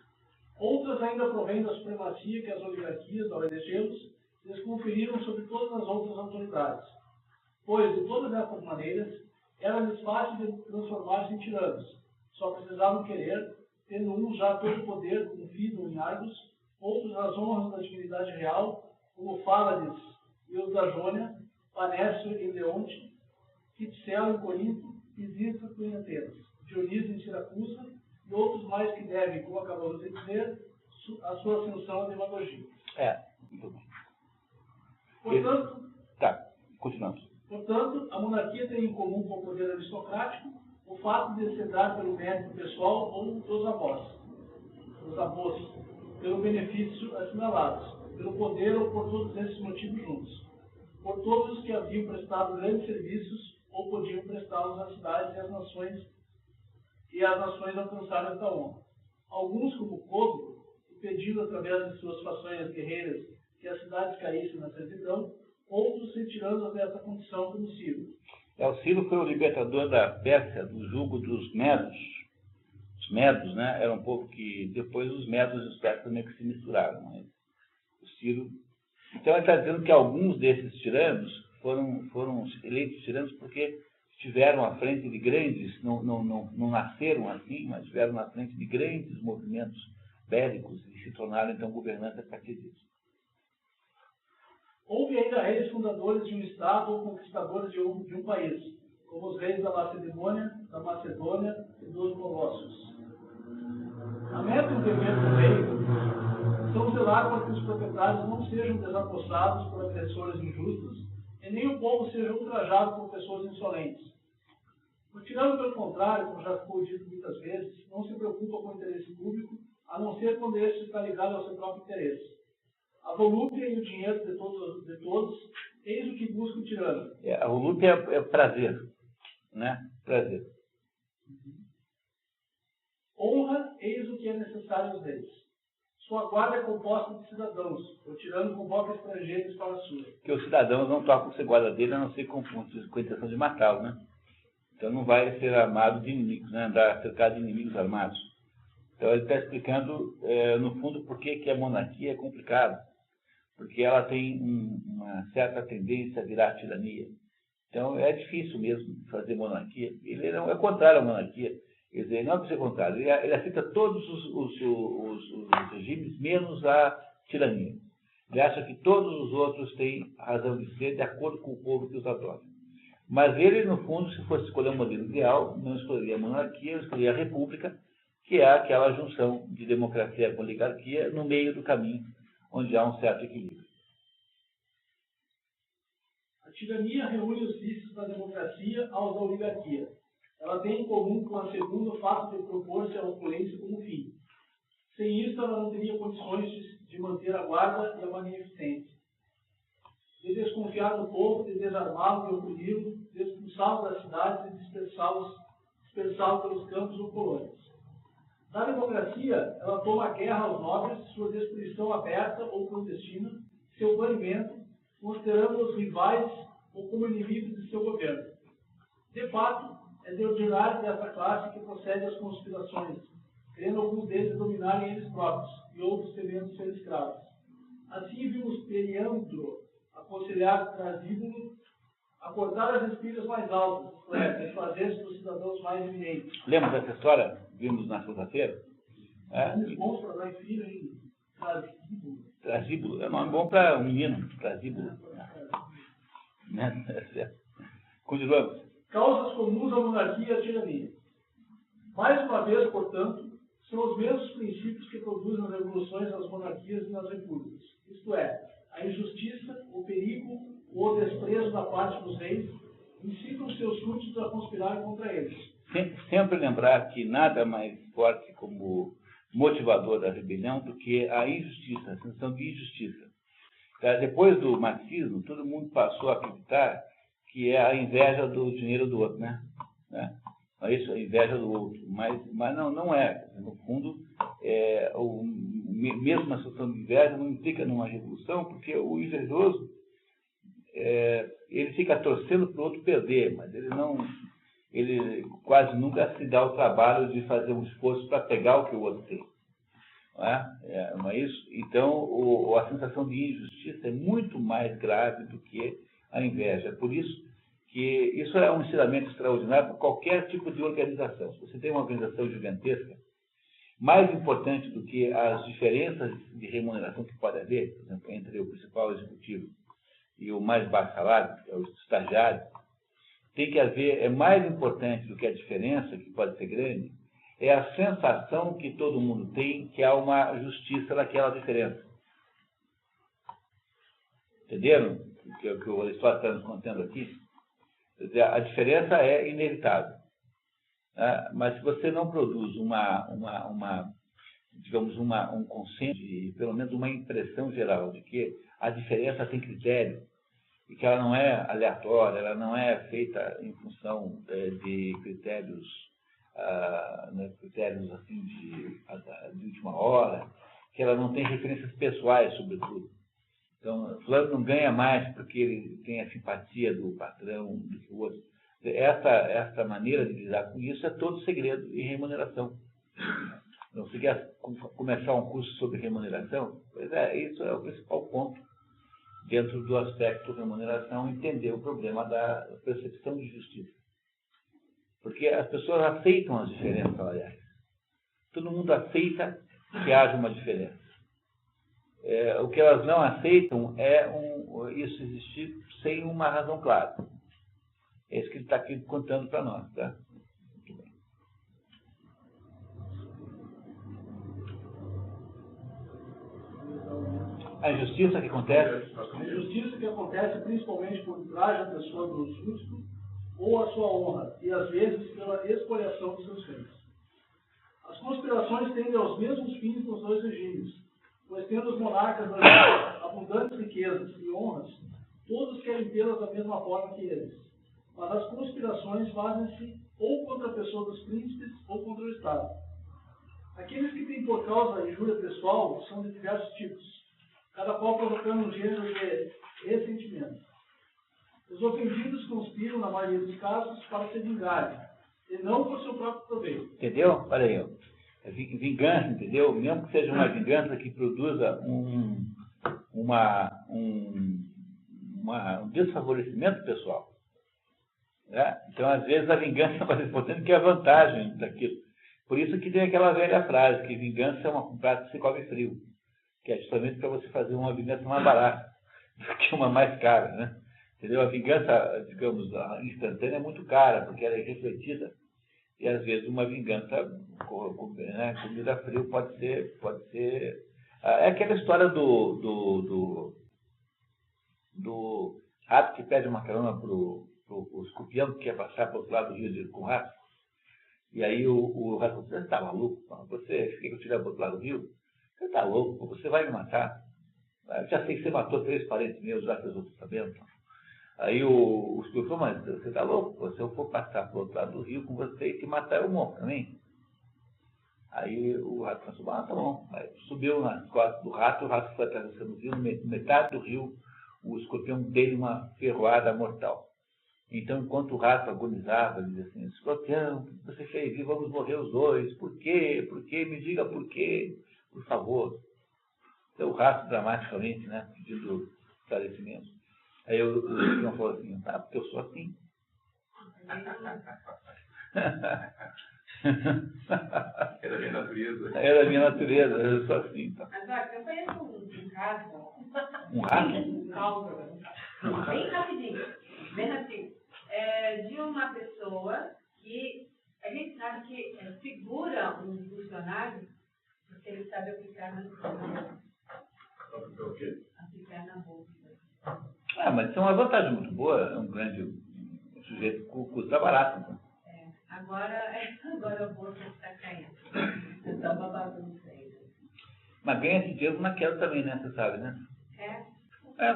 Outras ainda provêm da supremacia que as oligarquias, ao elegê-los, lhes conferiram sobre todas as outras autoridades. Pois, de todas essas maneiras, era-lhes fácil de transformar-se em tiranos. Só precisavam querer, tendo uns já todo o poder, como Fidon em Argos, outros as honras da dignidade real, como Fálades e os da Jônia, Panécio em Leonte, Kitsel em Corinto, Pisístrato em Atenas, Dionísio em Siracusa, e outros mais que devem, como acabamos de dizer, a sua ascensão à demagogia. Muito bem. Portanto, continuamos. Portanto, a monarquia tem em comum com o poder aristocrático o fato de se dar pelo mérito pessoal ou dos avós, pelo benefício assinalados, pelo poder ou por todos esses motivos juntos, por todos os que haviam prestado grandes serviços ou podiam prestá-los às cidades e às nações alcançaram esta honra. Alguns, como Clodo, impedindo através de suas façanhas guerreiras que as cidades caíssem na servidão, outros se tirando dessa condição como Ciro. O Ciro foi o libertador da Pérsia, do jugo dos Medos. Os Medos, né, era um povo que depois os Medos e os persas meio que se misturaram. Mas o Ciro Então ele está dizendo que alguns desses tiranos foram eleitos tiranos porque estiveram à frente de grandes, não nasceram assim, mas estiveram à frente de grandes movimentos bélicos e se tornaram então governantes a partir disso. Houve ainda reis fundadores de um estado ou conquistadores de um país, como os reis da Lacedemônia, da Macedônia e dos Colossos. A meta e o dever do rei são zelar para que os proprietários não sejam desapossados por agressores injustos e nem o povo seja ultrajado por pessoas insolentes. O tirano, pelo contrário, como já ficou dito muitas vezes, não se preocupa com o interesse público, a não ser quando este está ligado ao seu próprio interesse. A volúpia e o dinheiro de todos, eis o que busca o tirano. A volúpia é prazer, né? Prazer. Honra, eis o que é necessário aos reis. Sua guarda é composta de cidadãos. O tirano convoca estrangeiros para a sua. Porque os cidadãos não tocam ser guarda dele, a não ser com a intenção de matá-lo, né? Então não vai ser armado de inimigos, né? Andar cercado de inimigos armados. Então ele está explicando, no fundo, por que a monarquia é complicada. Porque ela tem uma certa tendência a virar tirania. Então é difícil mesmo fazer monarquia. Ele não é contrário à monarquia. Quer dizer, não é para ser contrário. Ele aceita todos os regimes, menos a tirania. Ele acha que todos os outros têm razão de ser de acordo com o povo que os adora. Mas ele, no fundo, se fosse escolher um modelo ideal, não escolheria a monarquia, ele escolheria a república, que é aquela junção de democracia com oligarquia no meio do caminho, onde há um certo equilíbrio. A tirania reúne os vícios da democracia aos da oligarquia. Ela tem em comum com a segunda o fato de propor-se a opulência como fim. Sem isso, ela não teria condições de manter a guarda e a magnificência, de desconfiar do povo, de desarmá-lo, de oprimir-lo, de expulsá-lo das cidades e dispersá-lo pelos campos ou colônias. Na democracia, ela toma a guerra aos nobres, sua destruição aberta ou clandestina, seu banimento, considerando-os rivais ou como inimigos de seu governo. De fato, é de ordinário dessa classe que procede às conspirações, querendo alguns deles dominarem eles próprios e outros temendo ser escravos. Assim vimos Periandro aconselhar Trasíbulo a cortar as espinhas mais altas, isto é, desfazer-se dos cidadãos mais eminentes. Lembra dessa história? Vimos na segunda-feira? Nomes bons para dar filho em Trasíbulo. Trasíbulo é um nome bom para um menino. Trasíbulo. Né? Continuamos. Causas comuns à monarquia e à tirania. Mais uma vez, portanto, são os mesmos princípios que produzem as revoluções nas monarquias e nas repúblicas. Isto é, a injustiça, o perigo ou o desprezo da parte dos reis incitam seus súditos a conspirarem contra eles. Sempre lembrar que nada mais forte como motivador da rebelião do que a injustiça, a sensação de injustiça. Depois do marxismo, todo mundo passou a acreditar que é a inveja do dinheiro do outro, né? É isso, a inveja do outro. Mas não é. No fundo, mesmo a situação de inveja não implica numa revolução, porque o invejoso ele fica torcendo para o outro perder, mas ele quase nunca se dá o trabalho de fazer um esforço para pegar o que o outro tem. Não é isso? Então, a sensação de injustiça é muito mais grave do que a inveja. Por isso que isso é um ensinamento extraordinário para qualquer tipo de organização. Se você tem uma organização gigantesca, mais importante do que as diferenças de remuneração que pode haver, por exemplo, entre o principal executivo e o mais baixo salário, que é o estagiário, tem que haver, é mais importante do que a diferença, que pode ser grande, é a sensação que todo mundo tem que há uma justiça naquela diferença. Entenderam o que o Aristóteles está nos contando aqui? Quer dizer, a diferença é inevitável. Mas se você não produz um consenso, pelo menos uma impressão geral de que a diferença tem critério, e que ela não é aleatória, ela não é feita em função de critérios, critérios assim de última hora, que ela não tem referências pessoais, sobretudo. Então, fulano não ganha mais porque ele tem a simpatia do patrão, do que o outro. Essa maneira de lidar com isso é todo segredo em remuneração. Então, se quer começar um curso sobre remuneração, pois isso é o principal ponto. dentro do aspecto remuneração, entender o problema da percepção de justiça. Porque as pessoas aceitam as diferenças salariais. Todo mundo aceita que haja uma diferença. O que elas não aceitam é isso existir sem uma razão clara. É isso que ele está aqui contando para nós. Tá? Muito bem. A injustiça que acontece... A injustiça que acontece principalmente por trás da pessoa do justo ou a sua honra, e às vezes pela expoliação dos seus bens. As conspirações tendem aos mesmos fins nos dois regimes, pois tendo os monarcas abundantes riquezas e honras, todos querem tê-las da mesma forma que eles. Mas as conspirações fazem-se ou contra a pessoa dos príncipes ou contra o Estado. Aqueles que têm por causa a injúria pessoal são de diversos tipos, cada qual provocando um gênero de ressentimento. Os ofendidos conspiram, na maioria dos casos, para se vingarem, e não por seu próprio proveito. Entendeu? Olha aí. Vingança, entendeu? Mesmo que seja uma vingança que produza um desfavorecimento pessoal. Né? Então, às vezes, a vingança é mais importante que a vantagem daquilo. Por isso que tem aquela velha frase, que vingança é um prato que se come frio, que é justamente para você fazer uma vingança mais barata do que uma mais cara, né? Entendeu? A vingança, digamos, instantânea é muito cara, porque ela é refletida. E, às vezes, uma vingança, né, comida frio pode ser... É aquela história do rato que pede uma carona para o escorpião que quer passar para o outro lado do rio com o rato. E aí o rato falou, você está maluco? Você quer que eu te leve para o outro lado do rio? Você está louco, você vai me matar. Eu já sei que você matou 3 parentes meus, já que eu estou sabendo. Aí o escorpião falou, mas você está louco? Se eu for passar para o outro lado do rio com você e te matar, eu morro também. Aí o rato pensou, tá bom. Aí subiu nas costas do rato, o rato foi atravessando o rio, no metade do rio, o escorpião deu uma ferroada mortal. Então, enquanto o rato agonizava, ele dizia assim, escorpião, o que você fez? E vamos morrer os dois. Por quê? Por quê? Me diga por quê, por favor. Então, o rato, dramaticamente, né, pedindo esclarecimento. Aí o escorpião falou assim, porque eu sou assim. É da minha natureza. É da minha natureza, eu sou assim. Então. Mas, olha, eu conheço um caso. Um rato? Um caso. Bem rapidinho. Bem rapidinho. De uma pessoa que a gente sabe que segura um funcionário porque ele sabe aplicar na bolsa. Aplicar o quê? Aplicar na bolsa. Mas isso é uma vantagem muito boa. É um grande sujeito que custa barato. Então. Agora a bolsa está caindo. Está uma bagunça ainda. Mas ganha-se dinheiro na queda também, né? Você sabe, né?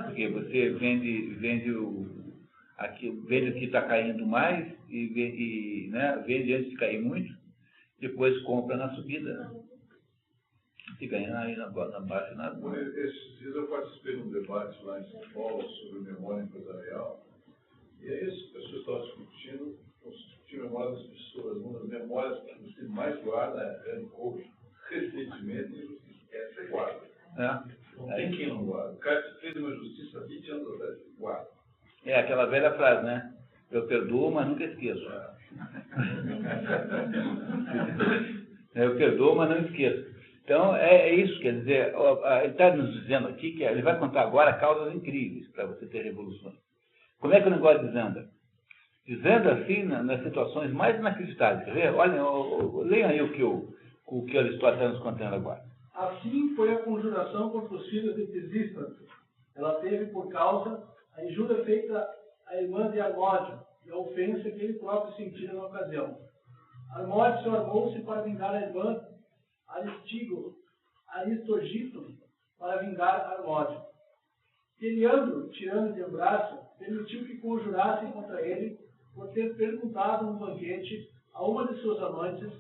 Porque você vende o que está caindo mais e né, vende antes de cair muito, depois compra na subida. Se ganha aí na baixa na boa. Esses dias eu participei de um debate lá em São Paulo sobre memória empresarial, e aí as pessoas estavam discutindo memória das pessoas. Uma das memórias que você mais guarda é rancor, ressentimento e injustiça. Essa você guarda. Não tem quem não guarda. O cara que fez uma justiça há 20 anos atrás, guarda. É aquela velha frase, né? Eu perdoo, mas nunca esqueço. Eu perdoo, mas não esqueço. Então, é isso, quer dizer, ele está nos dizendo aqui que ele vai contar agora causas incríveis para você ter revoluções. Como é que o negócio desanda? Desanda assim nas situações mais inacreditáveis. Quer ver? Olhem, leiam aí o que Aristóteles está nos contando agora. Assim foi a conjuração contra os filhos de Tisístrato. Ela teve por causa a injúria feita à irmã de Harmódio e a ofensa que ele próprio sentira na ocasião. Harmódio armou-se para vingar a irmã Aristorgito para vingar Harmódio. Teleandro, tirano de Ambrácio, permitiu que conjurassem contra ele por ter perguntado no banquete a uma de suas amantes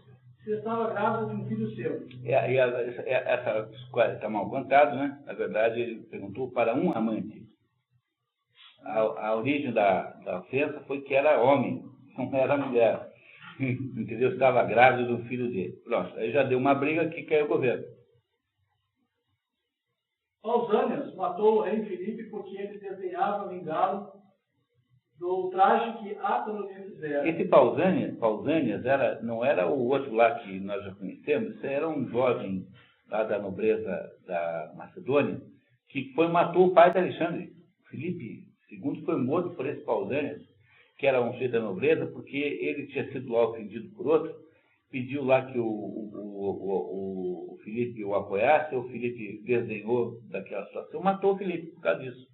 se estava grávida de um filho seu. Essa história está mal contada, né? Na verdade, ele perguntou para um amante. A origem da ofensa foi que era homem, não era mulher. Entendeu? Estava grávida do filho dele. Pronto, aí já deu uma briga que caiu o governo. Pausânias, Pausanias matou o rei Filipe porque ele desenhava vingá-lo do ultraje que Átalo lhe fizera. Esse Pausanias não era o outro lá que nós já conhecemos, esse era um jovem lá da nobreza da Macedônia, que matou o pai de Alexandre. Filipe II foi morto por esse Pausanias, que era um filho da nobreza, porque ele tinha sido lá ofendido por outro, pediu lá que o Filipe o apoiasse, o Filipe desdenhou daquela situação, matou o Filipe por causa disso.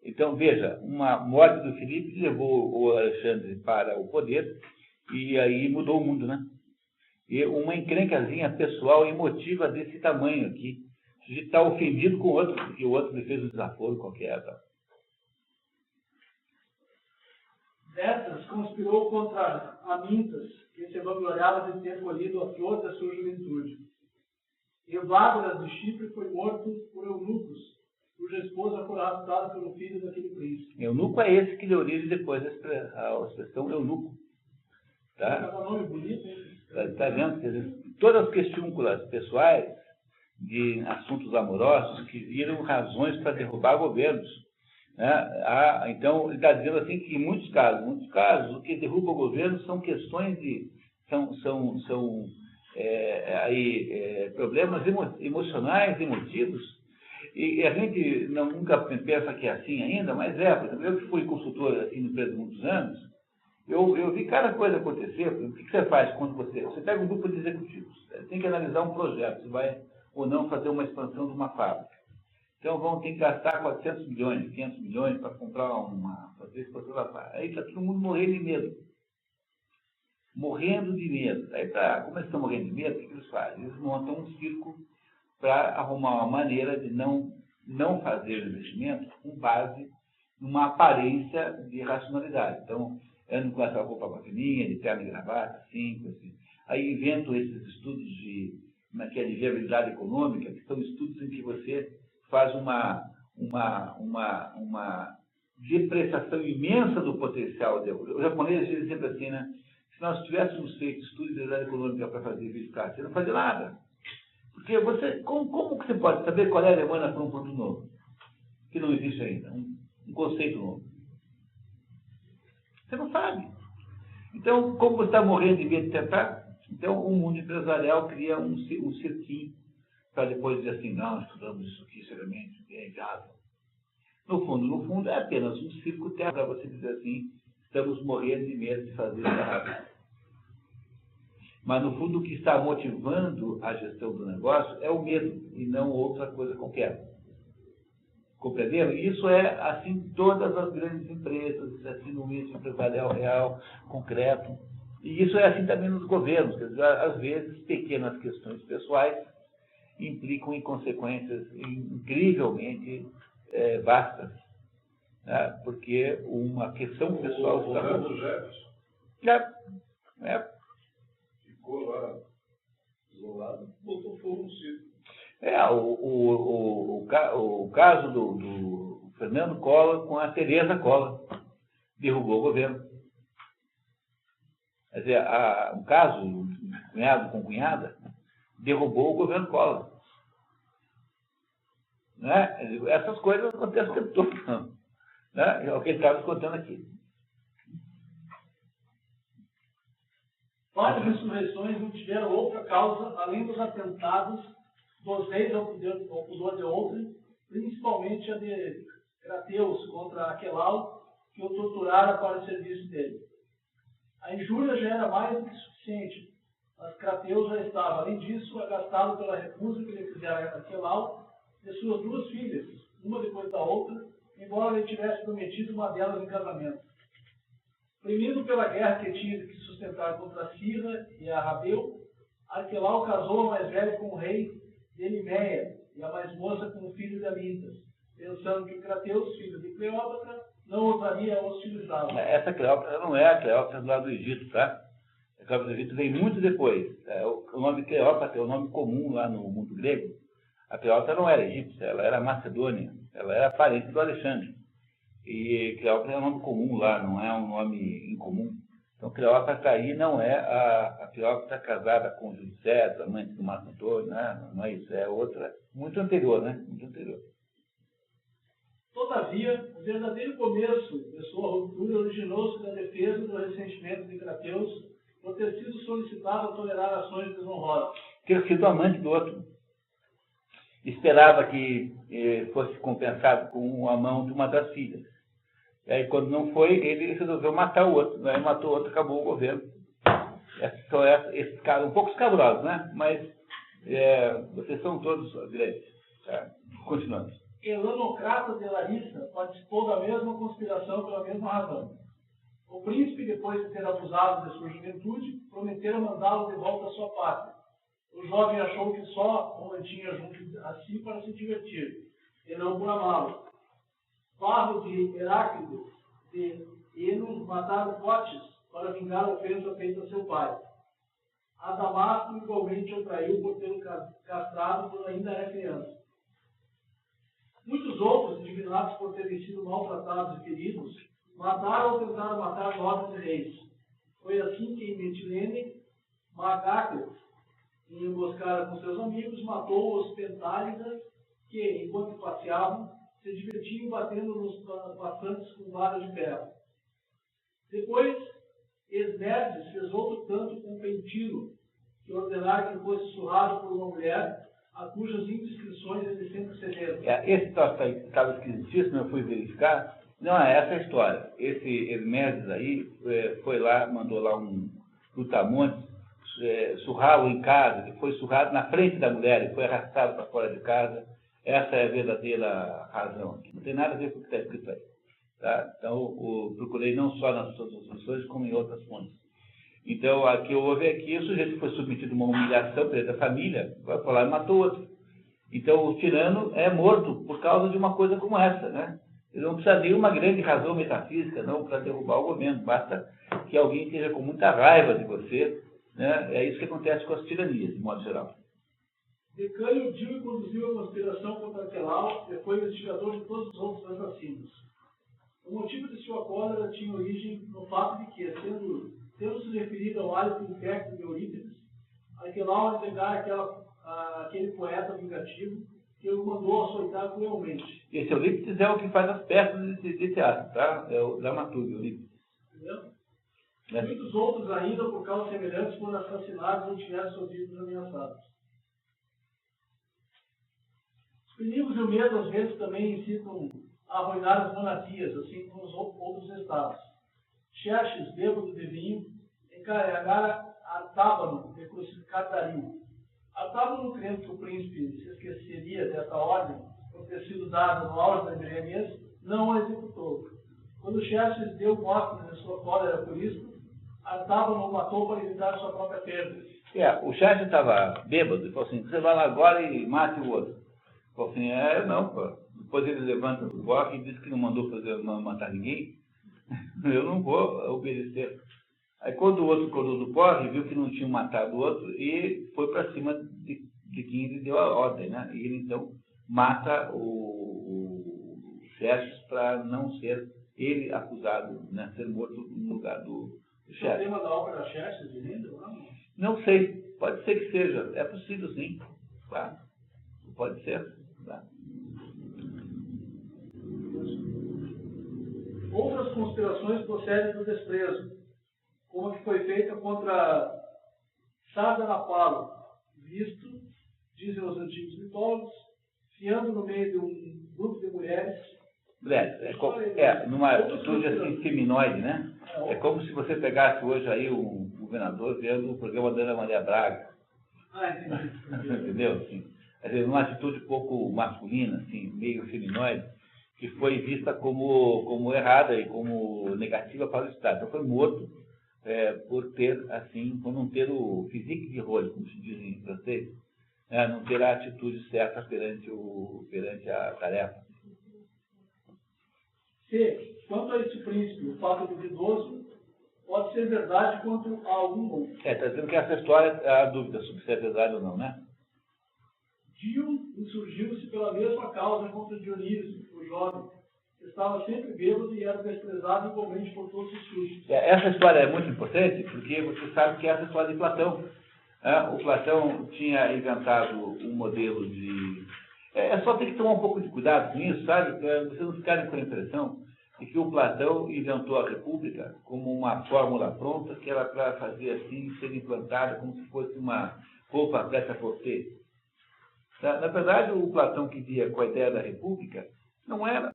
Então, veja, uma morte do Filipe levou o Alexandre para o poder e aí mudou o mundo, né? E uma encrencazinha pessoal emotiva desse tamanho aqui, de estar ofendido com o outro, porque o outro lhe fez um desaforo qualquer. Tá? Detas conspirou contra Amintas, que se vangloriava de ter colhido a flor da sua juventude. Evágoras de Chipre foi morto por eunucos, cuja esposa foi raptada pelo filho daquele príncipe. Eunuco é esse que deu origem depois a expressão eunuco. Tá? É um nome bonito, hein? Está vendo? Quer dizer, todas as questúnculas pessoais de assuntos amorosos que viram razões para derrubar governos. Né? Então, ele está dizendo assim que em muitos casos, o que derruba o governo são questões de... problemas emocionais, emotivos. E a gente nunca pensa que é assim ainda, mas por exemplo, eu que fui consultor assim, na empresa há muitos anos, eu vi cada coisa acontecer. O que você faz quando você pega um grupo de executivos, tem que analisar um projeto, se vai ou não fazer uma expansão de uma fábrica. Então vão ter que gastar 400 milhões, 500 milhões para comprar fazer expansão da fábrica. Aí está todo mundo morrendo de medo. Morrendo de medo. Aí, como eles estão morrendo de medo, o que eles fazem? Eles montam um circo para arrumar uma maneira de não fazer o investimento com base numa aparência de racionalidade. Então, andam com essa roupa bacaninha, de terno e gravata, assim. Aí inventam esses estudos de viabilidade econômica, que são estudos em que você faz uma depreciação imensa do potencial. Os japoneses dizem sempre assim, né? Se nós tivéssemos feito estudo de viabilidade econômica para fazer eficácia, você não fazia nada. Porque como que você pode saber qual é a demanda para um produto novo? Que não existe ainda, um conceito novo. Você não sabe. Então, como você está morrendo de medo de tentar, então o mundo empresarial cria um cirquinho para depois dizer assim, não, estudamos isso aqui seriamente, é viável. No fundo, é apenas um circo terra para você dizer assim, estamos morrendo de medo de fazer isso errado. Mas, no fundo, o que está motivando a gestão do negócio é o medo, e não outra coisa qualquer. Compreenderam? Isso é assim em todas as grandes empresas, assim no meio empresarial real, concreto. E isso é assim também nos governos. Quer dizer, às vezes, pequenas questões pessoais implicam em consequências incrivelmente vastas. Né? Porque uma questão pessoal... O Roberto Jefferson ficou lá isolado, botou fogo no circo. O caso do Fernando Collor com a Tereza Collor derrubou o governo. Quer dizer, um caso, cunhado com cunhada, derrubou o governo Collor. Né? Essas coisas acontecem o tempo todo. Né? É o que ele estava contando aqui. Várias ressurreições não tiveram outra causa, além dos atentados dos reis ao pudor de outrem, principalmente a de Crateus contra Aquelau, que o torturara para o serviço dele. A injúria já era mais do que suficiente, mas Crateus já estava, além disso, agastado pela recusa que lhe fizera Aquelau de suas duas filhas, uma depois da outra, embora ele tivesse prometido uma delas em casamento. Oprimido pela guerra que tinha de se sustentar contra a Cira e a Rabeu, Arquelau casou a mais velha com o rei de Eliméia e a mais moça com o filho de Amintas, pensando que Crateus, filho de Cleópatra, não ousaria hostilizá-lo. Essa Cleópatra não é a Cleópatra lá do Egito, tá? A Cleópatra do Egito vem muito depois. O nome Cleópatra é o nome comum lá no mundo grego. A Cleópatra não era egípcia, ela era macedônia, ela era parente do Alexandre. E Cleópatra é um nome comum lá, não é um nome incomum. Então, Cleópatra aí não é a Cleópatra casada com Judicé, amante do Marco Antônio, né? Não é isso, é outra, muito anterior, né? Muito anterior. Todavia, o verdadeiro começo de sua ruptura originou-se da defesa do ressentimento de Crateus por ter sido solicitado a tolerar ações desonrosas. Ter sido amante do outro. Esperava que fosse compensado com a mão de uma das filhas. E aí, quando não foi, ele resolveu matar o outro. Aí matou o outro, acabou o governo. Esses caras, um pouco escabrosos, né? Mas vocês são todos grandes. Tá? Continuando. Elanocrata de Larissa participou da mesma conspiração pela mesma razão. O príncipe, depois de ter abusado de sua juventude, prometera mandá-lo de volta à sua pátria. O jovem achou que só o mantinha junto a si para se divertir, e não por amá-lo. Parro de Heráclito de Eno mataram Potes para vingar a ofensa feita a seu pai. A Damasco igualmente o traiu por tê-lo castrado quando ainda era criança. Muitos outros, indignados por terem sido maltratados e feridos, mataram ou tentaram matar nobres e reis. Foi assim que em Mitilene, Magacles, em emboscada com seus amigos, matou os pentálidas que, enquanto passeavam, se divertiam batendo nos passantes com varas de ferro. Depois, Esmerdes fez outro tanto com Pentilo, que ordenara que fosse surrado por uma mulher, a cujas indiscrições ele sempre cedeu. Esse troço aí que estava esquisitíssimo, eu fui verificar, não é essa a história. Esse Hermeses aí foi lá, mandou lá um Brutamontes surrá-lo em casa, ele foi surrado na frente da mulher, ele foi arrastado para fora de casa. Essa é a verdadeira razão. Não tem nada a ver com o que está escrito aí. Tá? Então, procurei não só nas suas instruções, como em outras fontes. Então, o que houve aqui, o sujeito foi submetido a uma humilhação perante a família, vai falar e matou outro. Então, o tirano é morto por causa de uma coisa como essa, né? Ele não precisa de uma grande razão metafísica, não, para derrubar o governo. Basta que alguém esteja com muita raiva de você, né? É isso que acontece com as tiranias, de modo geral. Decânio odiou e conduziu a conspiração contra Aquelau e foi investigador de todos os outros assassinos. O motivo de sua cólera tinha origem no fato de que, tendo se referido ao hálito infecto de Eurípides, Aquelau negara aquele poeta vingativo que o mandou açoitar cruelmente. Esse Eurípides é o que faz as peças de teatro, tá? É o dramaturgo Eurípides. Entendeu? Muitos outros ainda, por causas semelhantes, foram assassinados ou tiveram seus vivos ameaçados. Os perigos e o medo, às vezes, também incitam a arruinar as monarquias, assim como os outros estados. Xerxes, bêbado de vinho, encarregara Artábano de crucificar Dario. Artábano, crendo que o príncipe se esqueceria dessa ordem, por ter sido dada no auge da embriaguez, não a executou. Quando Xerxes deu mostras de sua cólera por isso, Artábano o matou para evitar sua própria perda. O Xerxes estava bêbado e falou assim, você vai lá agora e mate o outro. Falou assim, não, pô. Depois ele levanta o bloco e diz que não mandou matar ninguém. Eu não vou obedecer. Aí quando o outro colou do porre, viu que não tinha matado o outro e foi para cima de quem ele deu a ordem, né? E ele então mata o Xerxes para não ser ele acusado, né? Ser morto no lugar do Xerxes. O tema da ópera Xerxes, de lenda, não? Não sei. Pode ser que seja. É possível, sim. Claro. Pode ser. Tá. Outras conspirações procedem do desprezo, como a que foi feita contra Sardanapalo, visto, dizem os antigos mitólogos, fiando no meio de um grupo de mulheres. Numa atitude assim feminoide, né? É como se você pegasse hoje aí um governador vendo o programa da Ana Maria Braga. Entendi. Entendeu? Assim, uma atitude pouco masculina, assim, meio feminoide, que foi vista como errada e como negativa para o Estado. Então foi morto por não ter o physique de rôle, como se diz em francês, não ter a atitude certa perante a tarefa. Quanto a esse príncipe, o fato duvidoso pode ser verdade quanto a algum outro. Está dizendo que essa história há dúvida sobre se é verdade ou não, né? Dio insurgiu-se pela mesma causa contra Dionísio, o jovem, que estava sempre bêbado e era desprezado igualmente por todos os súditos. Essa história é muito importante porque você sabe que essa história de Platão. O Platão tinha inventado um modelo É só ter que tomar um pouco de cuidado com isso, sabe? Para vocês não ficarem com a impressão de que o Platão inventou a República como uma fórmula pronta que era para fazer assim, ser implantada como se fosse uma roupa preta-porter. Na verdade, o Platão que via com a ideia da República não era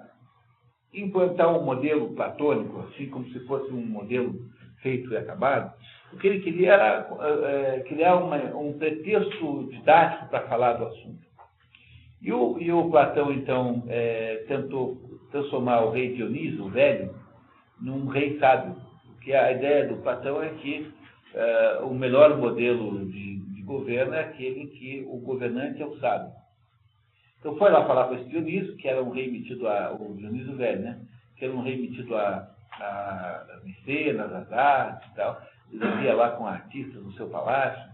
implantar um modelo platônico, assim como se fosse um modelo feito e acabado. O que ele queria era criar um pretexto didático para falar do assunto. E o Platão, então, tentou transformar o rei Dionísio, o velho, num rei sábio. Porque a ideia do Platão é que o melhor modelo de governo é aquele em que o governante é o sábio. Então foi lá falar com esse Dionísio, que era um rei metido o Dionísio velho, né? Que era um rei metido a mecenas, às artes e tal. Ele vivia lá com artistas no seu palácio.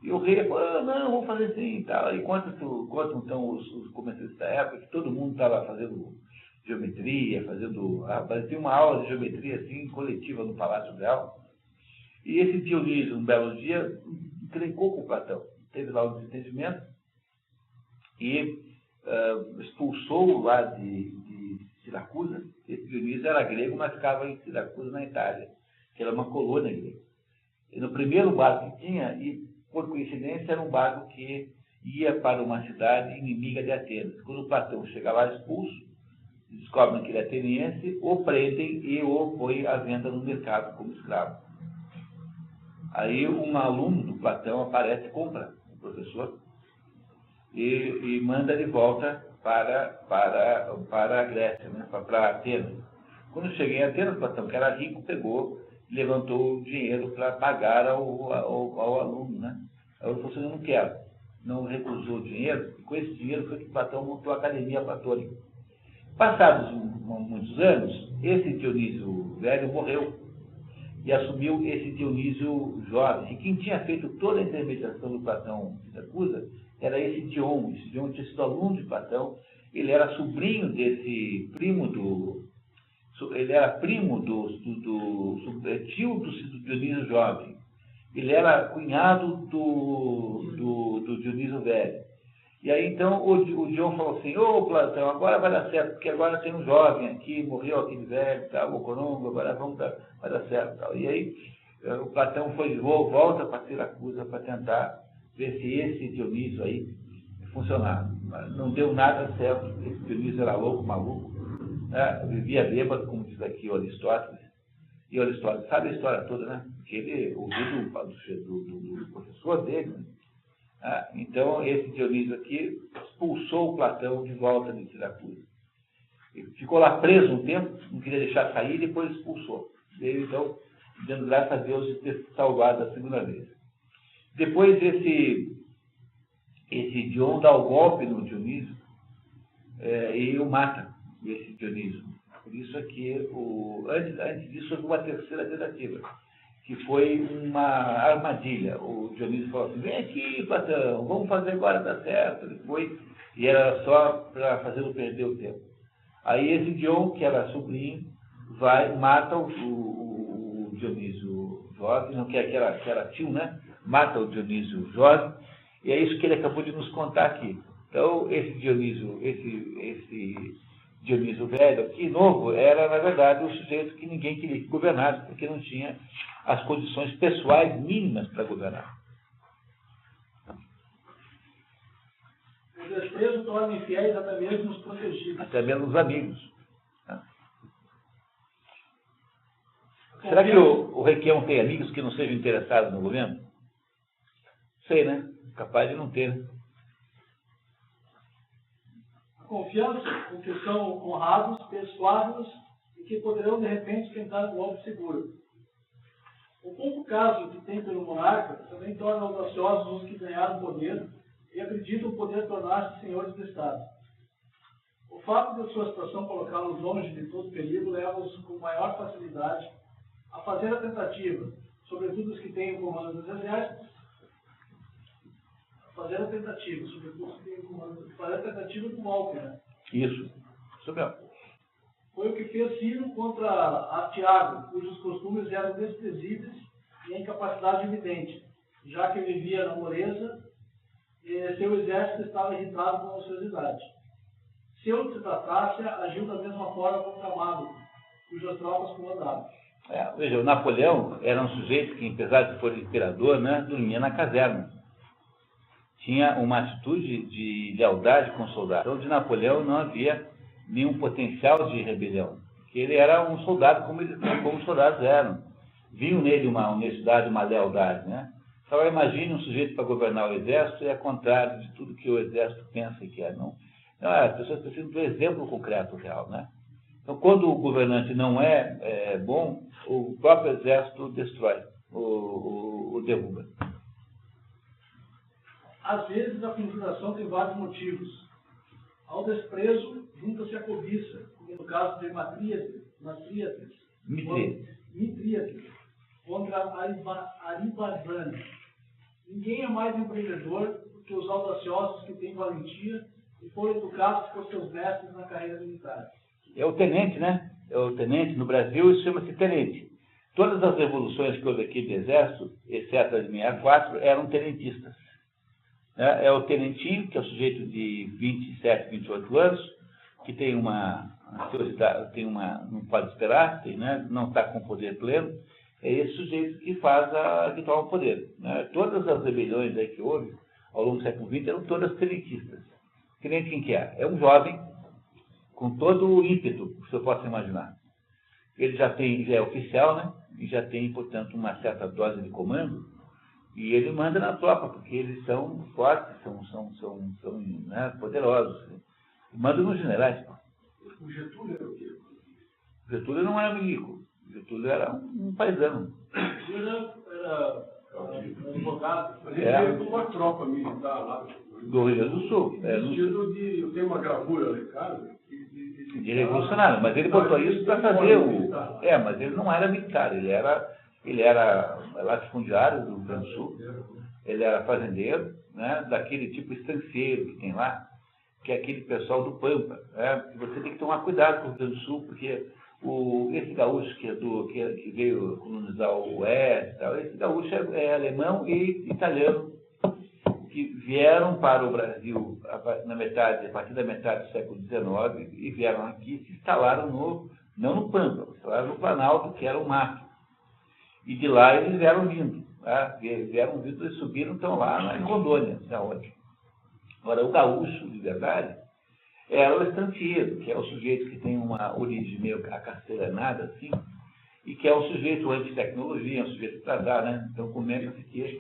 E o rei falou, não, vamos fazer assim e tal. E contam então os comentaristas da época que todo mundo estava fazendo geometria, tinha uma aula de geometria assim, coletiva no Palácio Real. E esse Dionísio, um belo dia, encrencou com o Platão. Teve lá um desentendimento e expulsou lá de Siracusa. Esse Dionísio era grego, mas ficava em Siracusa, na Itália, que era uma colônia grega. E no primeiro barco que tinha, e por coincidência era um barco que ia para uma cidade inimiga de Atenas. Quando o Platão chega lá expulso, descobrem que ele é ateniense, o prendem e o põem à venda no mercado como escravo. Aí um aluno do Platão aparece e compra o professor e manda de volta para a Grécia, né, para Atenas. Quando chega em Atenas, Platão, que era rico, pegou e levantou o dinheiro para pagar ao aluno. Né? Aí ele falou assim, eu não quero. Não recusou o dinheiro, e com esse dinheiro foi que Platão montou a Academia Platônica. Passados muitos anos, esse Dionísio velho morreu e assumiu esse Dionísio jovem. E quem tinha feito toda a intermediação do Platão de Siracusa era esse Dion. Esse Dion tinha sido aluno de Platão, ele era sobrinho desse primo ele era primo tio do Dionísio jovem. Ele era cunhado do Dionísio velho. E aí, então, o Dion falou assim, Platão, agora vai dar certo, porque agora tem um jovem aqui, morreu aquele velho, tá, o Corongo, agora vai dar certo. Tal. E aí, o Platão volta para Siracusa para tentar ver se esse Dionísio aí funcionava. Mas não deu nada certo, esse Dionísio era louco, maluco, né? Vivia bêbado, como diz aqui o Aristóteles. E o Aristóteles sabe a história toda, né? Porque ele ouviu do professor dele, né? Então, esse Dionísio aqui expulsou o Platão de volta de Siracusa. Ele ficou lá preso um tempo, não queria deixar sair, e depois expulsou. Ele, então, dando graças a Deus de ter salvado a segunda vez. Depois, esse Dion dá o golpe no Dionísio e o mata, esse Dionísio. Por isso aqui, antes disso, houve uma terceira tentativa, que foi uma armadilha. O Dionísio falou assim, vem aqui, Platão, vamos fazer agora, dá certo. Ele foi, e era só para fazê-lo perder o tempo. Aí esse Dion, que era sobrinho, mata o Dionísio jovem, que era tio, né? Mata o Dionísio jovem, e é isso que ele acabou de nos contar aqui. Então, esse Dionísio velho aqui, novo, era, na verdade, o sujeito que ninguém queria que governasse, porque não tinha as condições pessoais mínimas para governar. O desprezo torna infiéis até mesmo os protegidos. Até mesmo os amigos. Será que o Requião tem amigos que não sejam interessados no governo? Sei, né? Capaz de não ter, né? Confiança com que são honrados, persuados e que poderão, de repente, tentar um golpe seguro. O pouco caso que tem pelo monarca também torna audaciosos os que ganharam poder e acreditam poder tornar-se senhores do Estado. O fato de sua situação colocá-los longe de todo perigo leva-os com maior facilidade a fazer a tentativa, sobretudo os que têm o comando dos exércitos, fazer a tentativa do golpe, né? Isso mesmo. Foi o que fez Ciro contra Artiago, cujos costumes eram desprezíveis e a incapacidade evidente, já que vivia na moreza seu exército estava irritado com a ociosidade. Seu Trattácia agiu da mesma forma contra Mágodo, cujas tropas comandava. Veja, o Napoleão era um sujeito que, apesar de ser imperador, né, dormia na caserna. Tinha uma atitude de lealdade com o soldado. Então, de Napoleão não havia nenhum potencial de rebelião, porque ele era um soldado como os soldados eram. Viam nele uma honestidade, uma lealdade, né? Então, imagine um sujeito para governar o exército e é contrário de tudo que o exército pensa que é. Não, as pessoas precisam do exemplo concreto real, né? Então, quando o governante não é bom, o próprio exército destrói, o derruba. Às vezes, a conjuração tem vários motivos. Ao desprezo, junta-se a cobiça, como no caso de Mitríates, contra Aribardane. Ninguém é mais empreendedor do que os audaciosos que têm valentia e foram educados por seus mestres na carreira militar. É o tenente, né? É o tenente. No Brasil, isso chama-se tenente. Todas as revoluções que houve aqui de exército, exceto a de 64, eram tenentistas. É o tenentinho, que é o sujeito de 27, 28 anos, que tem não pode esperar, né? Não está com poder pleno. É esse sujeito que que toma o poder, né? Todas as rebeliões aí que houve ao longo do século XX eram todas tenentistas. Tenente quem que é? É um jovem com todo o ímpeto que você possa imaginar. Ele já é oficial, né? E já tem, portanto, uma certa dose de comando, e ele manda na tropa, porque eles são fortes, são né, poderosos. Manda nos generais. O Getúlio era o quê? O Getúlio não era milico. O Getúlio era um paisano. O Getúlio era advogado. Ele veio com uma tropa militar lá do Rio Grande do Sul. Eu tenho uma gravura lá em casa. De revolucionário, mas ele botou isso para fazer mas ele não era militar, ele era latifundiário do Rio Grande do Sul, ele era fazendeiro, né, daquele tipo estanceiro que tem lá, que é aquele pessoal do Pampa, né, que você tem que tomar cuidado com o Rio Grande do Sul, porque esse gaúcho que veio colonizar o oeste e tal, esse gaúcho é alemão e italiano, que vieram para o Brasil a partir da metade do século XIX e vieram aqui e se instalaram não no Pampa, se instalaram no Planalto, que era o mato. E de lá eles vieram vindo. Tá? Vieram vindo e subiram, estão lá em Rondônia, da onde. Agora, o gaúcho, de verdade, era o estancieiro, que é o sujeito que tem uma origem meio acastelanada, assim, e que é um sujeito anti-tecnologia, um sujeito tratado, né? Então, comenta-se que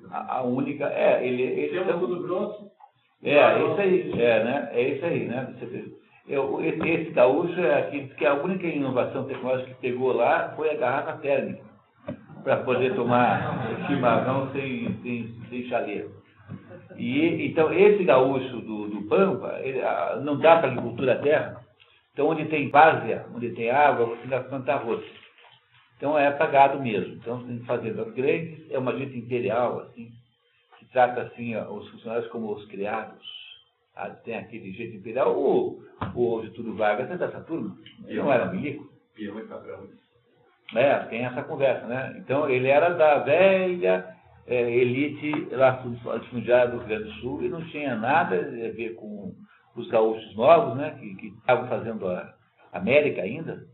a única... ele tudo grosso. Isso aí, né? Esse gaúcho é aquele que a única inovação tecnológica que pegou lá foi a garrafa térmica, para poder tomar chimarrão sem chaleira. E, então, esse gaúcho do Pampa, não dá para agricultura a terra. Então, onde tem várzea, onde tem água, você dá para plantar arroz. Então, é pagado mesmo. Então, tem fazendas grandes, é uma gente imperial, assim, que trata, assim, os funcionários como os criados. Tem aquele jeito imperial. O Getúlio Vargas é dessa turma. Ele não era milico. Tem essa conversa, né? Então, ele era da velha elite latifundiária do Rio Grande do Sul e não tinha nada a ver com os gaúchos novos, né? Que estavam fazendo a América ainda.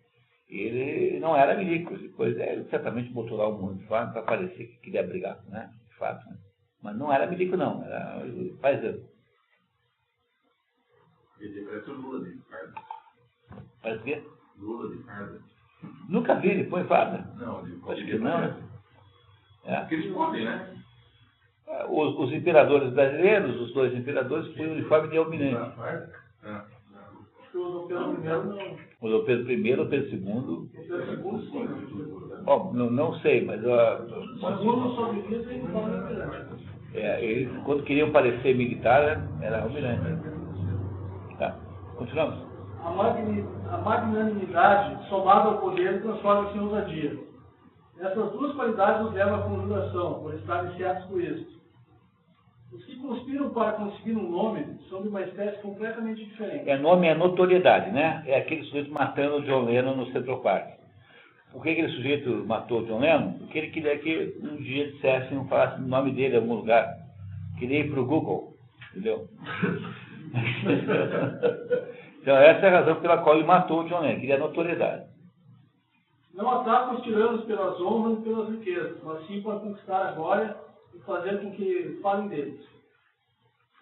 Ele não era milico. Depois, ele certamente botou lá um uniforme para parecer que queria brigar, né? De fato, né? Mas não era milico, não. Era paisano. Ele parece o Lula de farda. Parece o quê? Lula de farda. Nunca vi, ele põe farda? Não, acho que não, né? Porque eles podem, né? Os imperadores brasileiros, os dois imperadores, põem o uniforme de almirante. O Dom Pedro I não. O Dom Pedro I, o Pedro II. O Pedro II, sim. Bom, não sei, mas... O segundo só vivia sem uniforme de almirante. Eles, quando queriam parecer militar, era almirante. Tá, continuamos. A magnanimidade, somada ao poder, transforma-se em ousadia. Essas duas qualidades nos levam à conjuração, por estarem certos com êxito. Os que conspiram para conseguir um nome são de uma espécie completamente diferente. Nome é notoriedade, né? É aquele sujeito matando o John Lennon no Central Park. Por que aquele sujeito matou o John Lennon? Porque ele queria que um dia dissessem, falassem o nome dele em algum lugar. Queria ir para o Google. entendeu? Então essa é a razão pela qual ele matou o John Lennon, queria notoriedade. Não ataca os tiranos pelas honras e pelas riquezas, mas sim para conquistar a glória e fazer com que falem deles.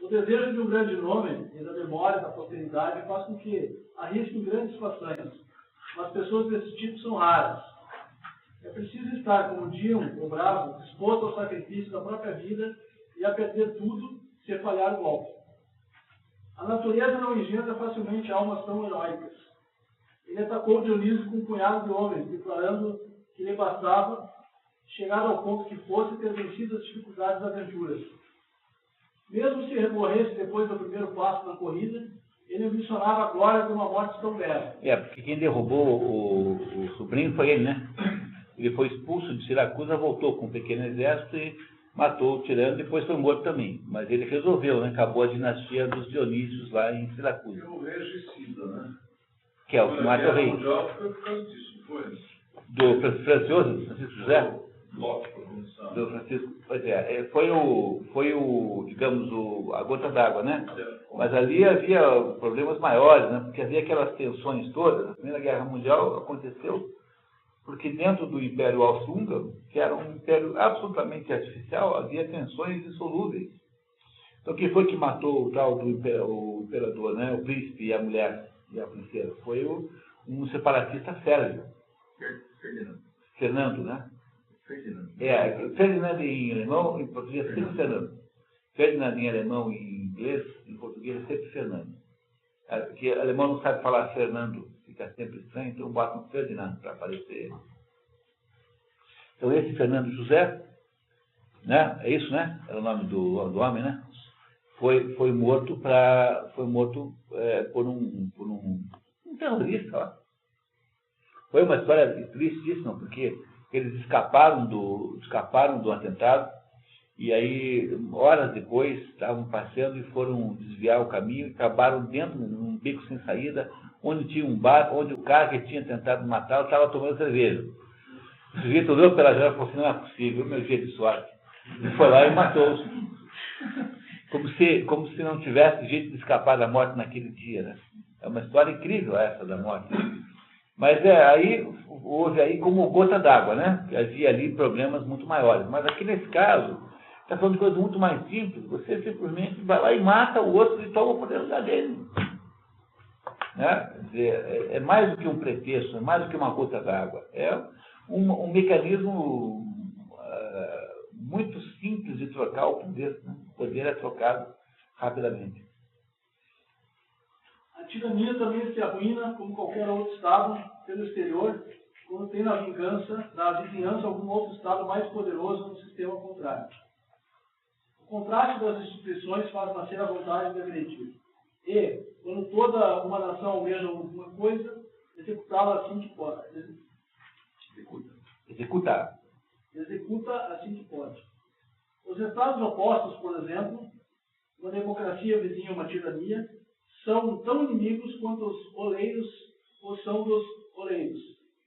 O desejo de um grande nome e da memória da posteridade faz com que arrisquem grandes façanhas, mas pessoas desse tipo são raras. É preciso estar, como Dion, o bravo, disposto ao sacrifício da própria vida e a perder tudo se falhar o golpe. A natureza não engendra facilmente almas tão heróicas. Ele atacou Dionísio com um punhado de homens, declarando que lhe bastava, chegado ao ponto que fosse, ter vencido as dificuldades das aventuras. Mesmo se recorresse depois do primeiro passo na corrida, ele ambicionava a glória de uma morte tão bela. Porque quem derrubou o sobrinho foi ele, né? Ele foi expulso de Siracusa, voltou com um pequeno exército e matou o tirano, depois foi morto também. Mas ele resolveu, né? Acabou a dinastia dos Dionísios lá em Siracusa. É o regicida, né? Que é o que mata o rei. Mundial foi por causa disso, não foi? Do Francisco José? Locke, para começar. Do Francisco, pois é, foi o digamos, a gota d'água, né? Mas ali havia problemas maiores, né? Porque havia aquelas tensões todas. A Primeira Guerra Mundial aconteceu porque dentro do Império Austro-Húngaro, que era um império absolutamente artificial, havia tensões insolúveis. Então, quem foi que matou o tal do imperador, né? O príncipe e a mulher e a princesa? Foi um separatista sérvio. Fernando, né? Ferdinand em alemão, em português é sempre Fernando. Ferdinand em alemão e em inglês, em português é sempre Fernando. Porque o alemão não sabe falar Fernando, fica sempre estranho, então botam Ferdinand para aparecer. Então esse Fernando José, né? É isso, né? Era o nome do homem, né? Foi morto por um terrorista lá. Foi uma história tristíssima, porque eles escaparam do atentado, e aí, horas depois, estavam passeando e foram desviar o caminho, e acabaram dentro, num beco sem saída, onde tinha um bar, onde o cara que tinha tentado matá-lo estava tomando cerveja. O sujeito olhou pela janela e falou assim, não é possível, meu dia de sorte. E foi lá e matou-os. Como se não tivesse jeito de escapar da morte naquele dia, né? É uma história incrível essa da morte. Mas aí houve aí como gota d'água, né? Havia ali problemas muito maiores. Mas aqui nesse caso, está falando de coisa muito mais simples. Você simplesmente vai lá e mata o outro e toma o poder lugar dele. Né? Quer dizer, é mais do que um pretexto, é mais do que uma gota d'água. É um mecanismo muito simples de trocar o poder. Né? O poder é trocado rapidamente. A tirania também se arruína, como qualquer outro Estado, pelo exterior, quando tem na vizinhança algum outro Estado mais poderoso no sistema contrário. O contraste das instituições faz nascer a vontade de agredir. E, quando toda uma nação almeja alguma coisa, executá-la assim que pode. Executa assim que pode. Os estados opostos, por exemplo, uma democracia vizinha a uma tirania, são tão inimigos quanto os oleiros ou são dos oleiros,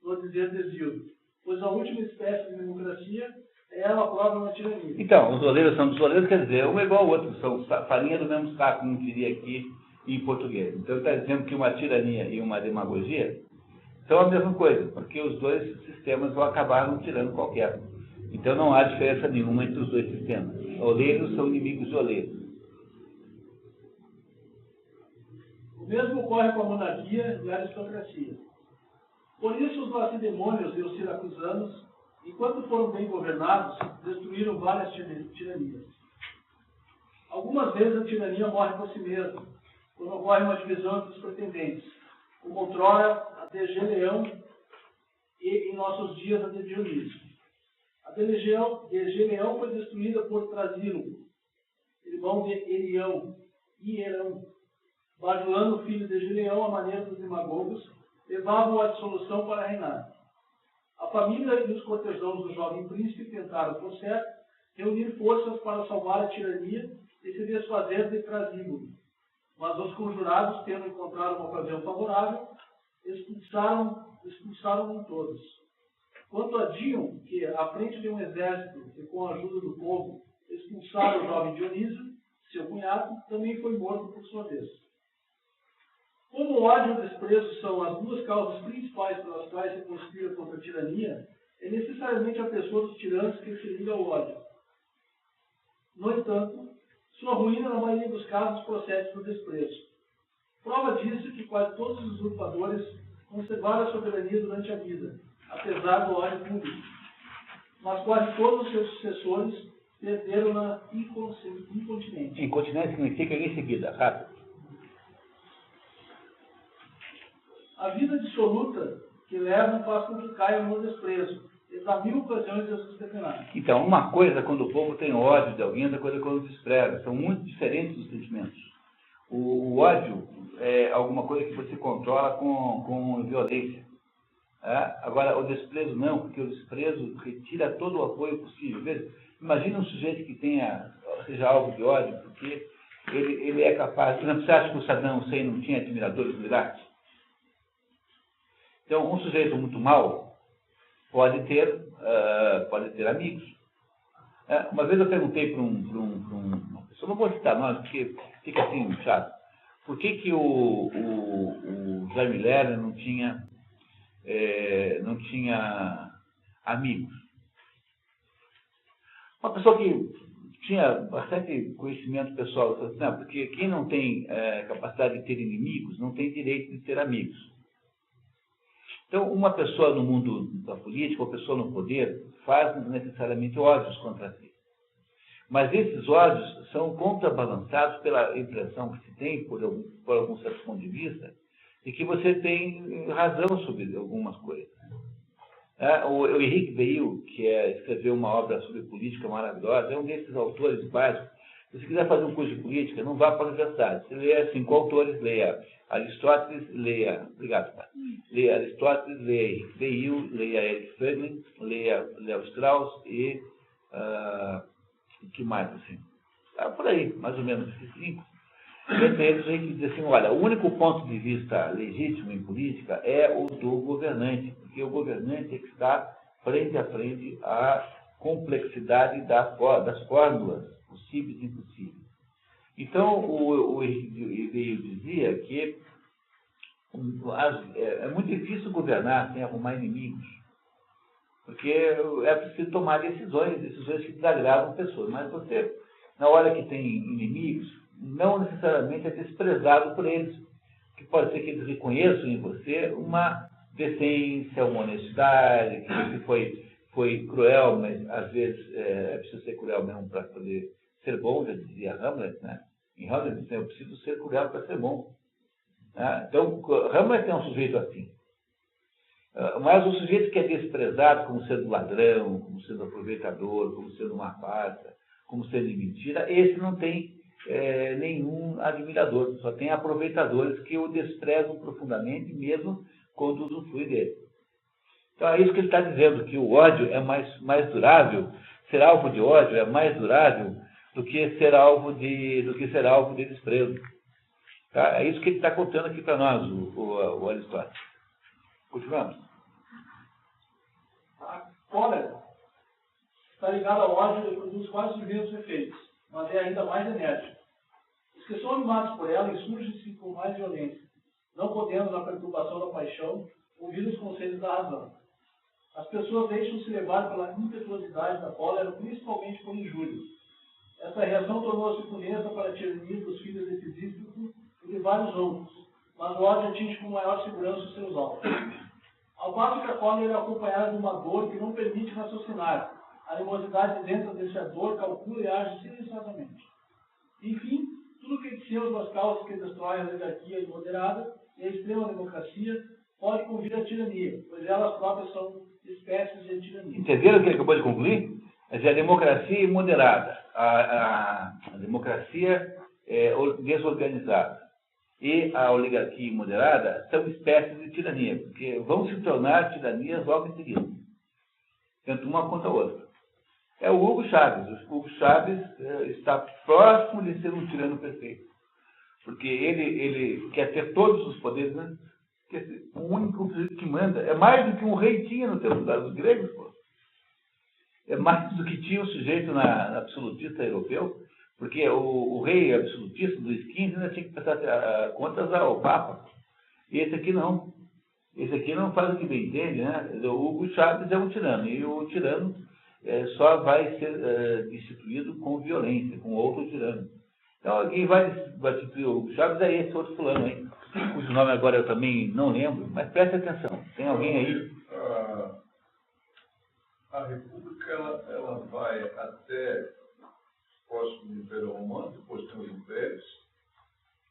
no dizer Desildo, pois a última espécie de democracia é ela própria uma tirania. Então, os oleiros são dos oleiros, quer dizer, um é igual ao outro, são farinha do mesmo saco, como diria aqui em português. Então, está dizendo que uma tirania e uma demagogia são a mesma coisa, porque os dois sistemas vão acabar num tirano qualquer. Então, não há diferença nenhuma entre os dois sistemas. Oleiros são inimigos de oleiros. O mesmo ocorre com a monarquia e a aristocracia. Por isso, os lacedemônios e os siracusanos, enquanto foram bem governados, destruíram várias tiranias. Algumas vezes a tirania morre por si mesma, quando ocorre uma divisão entre os pretendentes, como outrora a de Geleão e, em nossos dias, a de Dionísio. A de Geleão foi destruída por Trasílogo, irmão de Hierão, bajulando o filho de Geleão à maneira dos demagogos, levavam-o à dissolução para reinar. A família e os cortesãos do jovem príncipe tentaram, por certo, reunir forças para salvar a tirania e se desfazer de Trasílogo. Mas os conjurados, tendo encontrado uma ocasião favorável, expulsaram-no todos. Quanto a Dion, que, à frente de um exército e com a ajuda do povo, expulsaram o jovem Dionísio, seu cunhado, também foi morto por sua vez. Como o ódio e o desprezo são as duas causas principais pelas quais se conspira contra a tirania, é necessariamente a pessoa dos tiranos que se liga ao ódio. No entanto, sua ruína, na maioria dos casos, procede do desprezo. Prova disso é que quase todos os usurpadores conservaram a soberania durante a vida, apesar do ódio público. Mas quase todos os seus sucessores perderam na incontinência. Incontinência significa em seguida, rápido. A vida dissoluta que levam faz com que caiam no desprezo. E dá 1000 ocasiões de Jesus defender. Então, uma coisa quando o povo tem ódio de alguém, outra coisa quando despreza. São muito diferentes os sentimentos. O ódio é alguma coisa que você controla com violência. Agora, o desprezo não, porque o desprezo retira todo o apoio possível. Veja, imagina um sujeito que seja alvo de ódio, porque ele é capaz... Por exemplo, você acha que o Saddam Hussein não tinha admiradores no Iraque? Então, um sujeito muito mau pode ter amigos. Uma vez eu perguntei para uma pessoa, não vou citar nós, porque fica assim chato, por que o Jaime Lerner não tinha amigos? Uma pessoa que tinha bastante conhecimento pessoal, disse assim, não, porque quem não tem capacidade de ter inimigos não tem direito de ter amigos. Então, uma pessoa no mundo da política, uma pessoa no poder, faz necessariamente ódios contra si. Mas esses ódios são contrabalançados pela impressão que se tem, por algum certo ponto de vista, de que você tem razão sobre algumas coisas. O Henrique Beil, que escreveu uma obra sobre política maravilhosa, é um desses autores básicos. Se você quiser fazer um curso de política, não vá para a universidade. Você lê 5 autores, leia Aristóteles, leia Aristóteles, leia Henrique Beil, leia Eric Fögling, leia Léo Strauss e o que mais assim? Por aí, mais ou menos esses 5. Entre eles a gente diz assim, olha, o único ponto de vista legítimo em política é o do governante, porque o governante é que está frente a frente à complexidade das fórmulas possíveis e impossíveis. Então, o Henrique Beil dizia que é muito difícil governar sem arrumar inimigos, porque é preciso tomar decisões que desagradam pessoas. Mas você, na hora que tem inimigos, não necessariamente é desprezado por eles, que pode ser que eles reconheçam em você uma decência, uma honestidade, que você foi cruel, mas às vezes é preciso ser cruel mesmo para poder ser bom, já dizia Hamlet, né? Em Hamlet, eu preciso ser cruel para ser bom. Então, Hamlet é um sujeito assim. Mas o sujeito que é desprezado como sendo ladrão, como sendo aproveitador, como sendo uma farsa, como sendo mentira, esse não tem nenhum admirador, só tem aproveitadores que o desprezam profundamente, mesmo quando usufruem dele. Então é isso que ele está dizendo, que o ódio é mais durável, ser alvo de ódio é mais durável do que ser alvo de desprezo. Tá? É isso que ele está contando aqui para nós, o Aristóteles. Continuamos. A cólera está ligada ao ódio e produz quase os mesmos efeitos, mas é ainda mais enérgica. Os que são animados por ela insurgem-se com mais violência, não podendo, na perturbação da paixão, ouvir os conselhos da razão. As pessoas deixam-se levar pela impetuosidade da cólera, principalmente por injúrias. Essa reação tornou-se funesta para a tirania dos filhos de Pisístrato e de vários outros, mas o ódio atinge com maior segurança os seus alvos. Ao passo que a cólera é acompanhada de uma dor que não permite raciocinar, a animosidade dentro desse dor calcula e age silenciosamente. Enfim, tudo que dissemos das causas que destroem a oligarquia moderada e a extrema democracia pode convir à tirania, pois elas próprias são espécies de tirania. Entenderam o que ele acabou de concluir? Quer dizer, a democracia moderada, a democracia desorganizada e a oligarquia moderada são espécies de tirania, porque vão se tornar tiranias logo em seguida. Tanto uma quanto a outra. É o Hugo Chávez. O Hugo Chávez está próximo de ser um tirano perfeito. Porque ele quer ter todos os poderes, né? Quer ser o único que manda. É mais do que um rei tinha no tempo dos gregos, pô. É mais do que tinha o sujeito na absolutista europeu, Porque o rei absolutista do XV ainda tinha que prestar contas ao Papa. E esse aqui não. Esse aqui não faz o que bem entende, né? O Hugo Chávez é um tirano, e o tirano só vai ser destituído com violência, com outro tirano. Então, quem vai destituir o Hugo Chávez é esse outro fulano aí, cujo nome agora eu também não lembro, mas preste atenção, tem alguém aí? A República, ela vai até próximo do Império Romano, depois tem os impérios,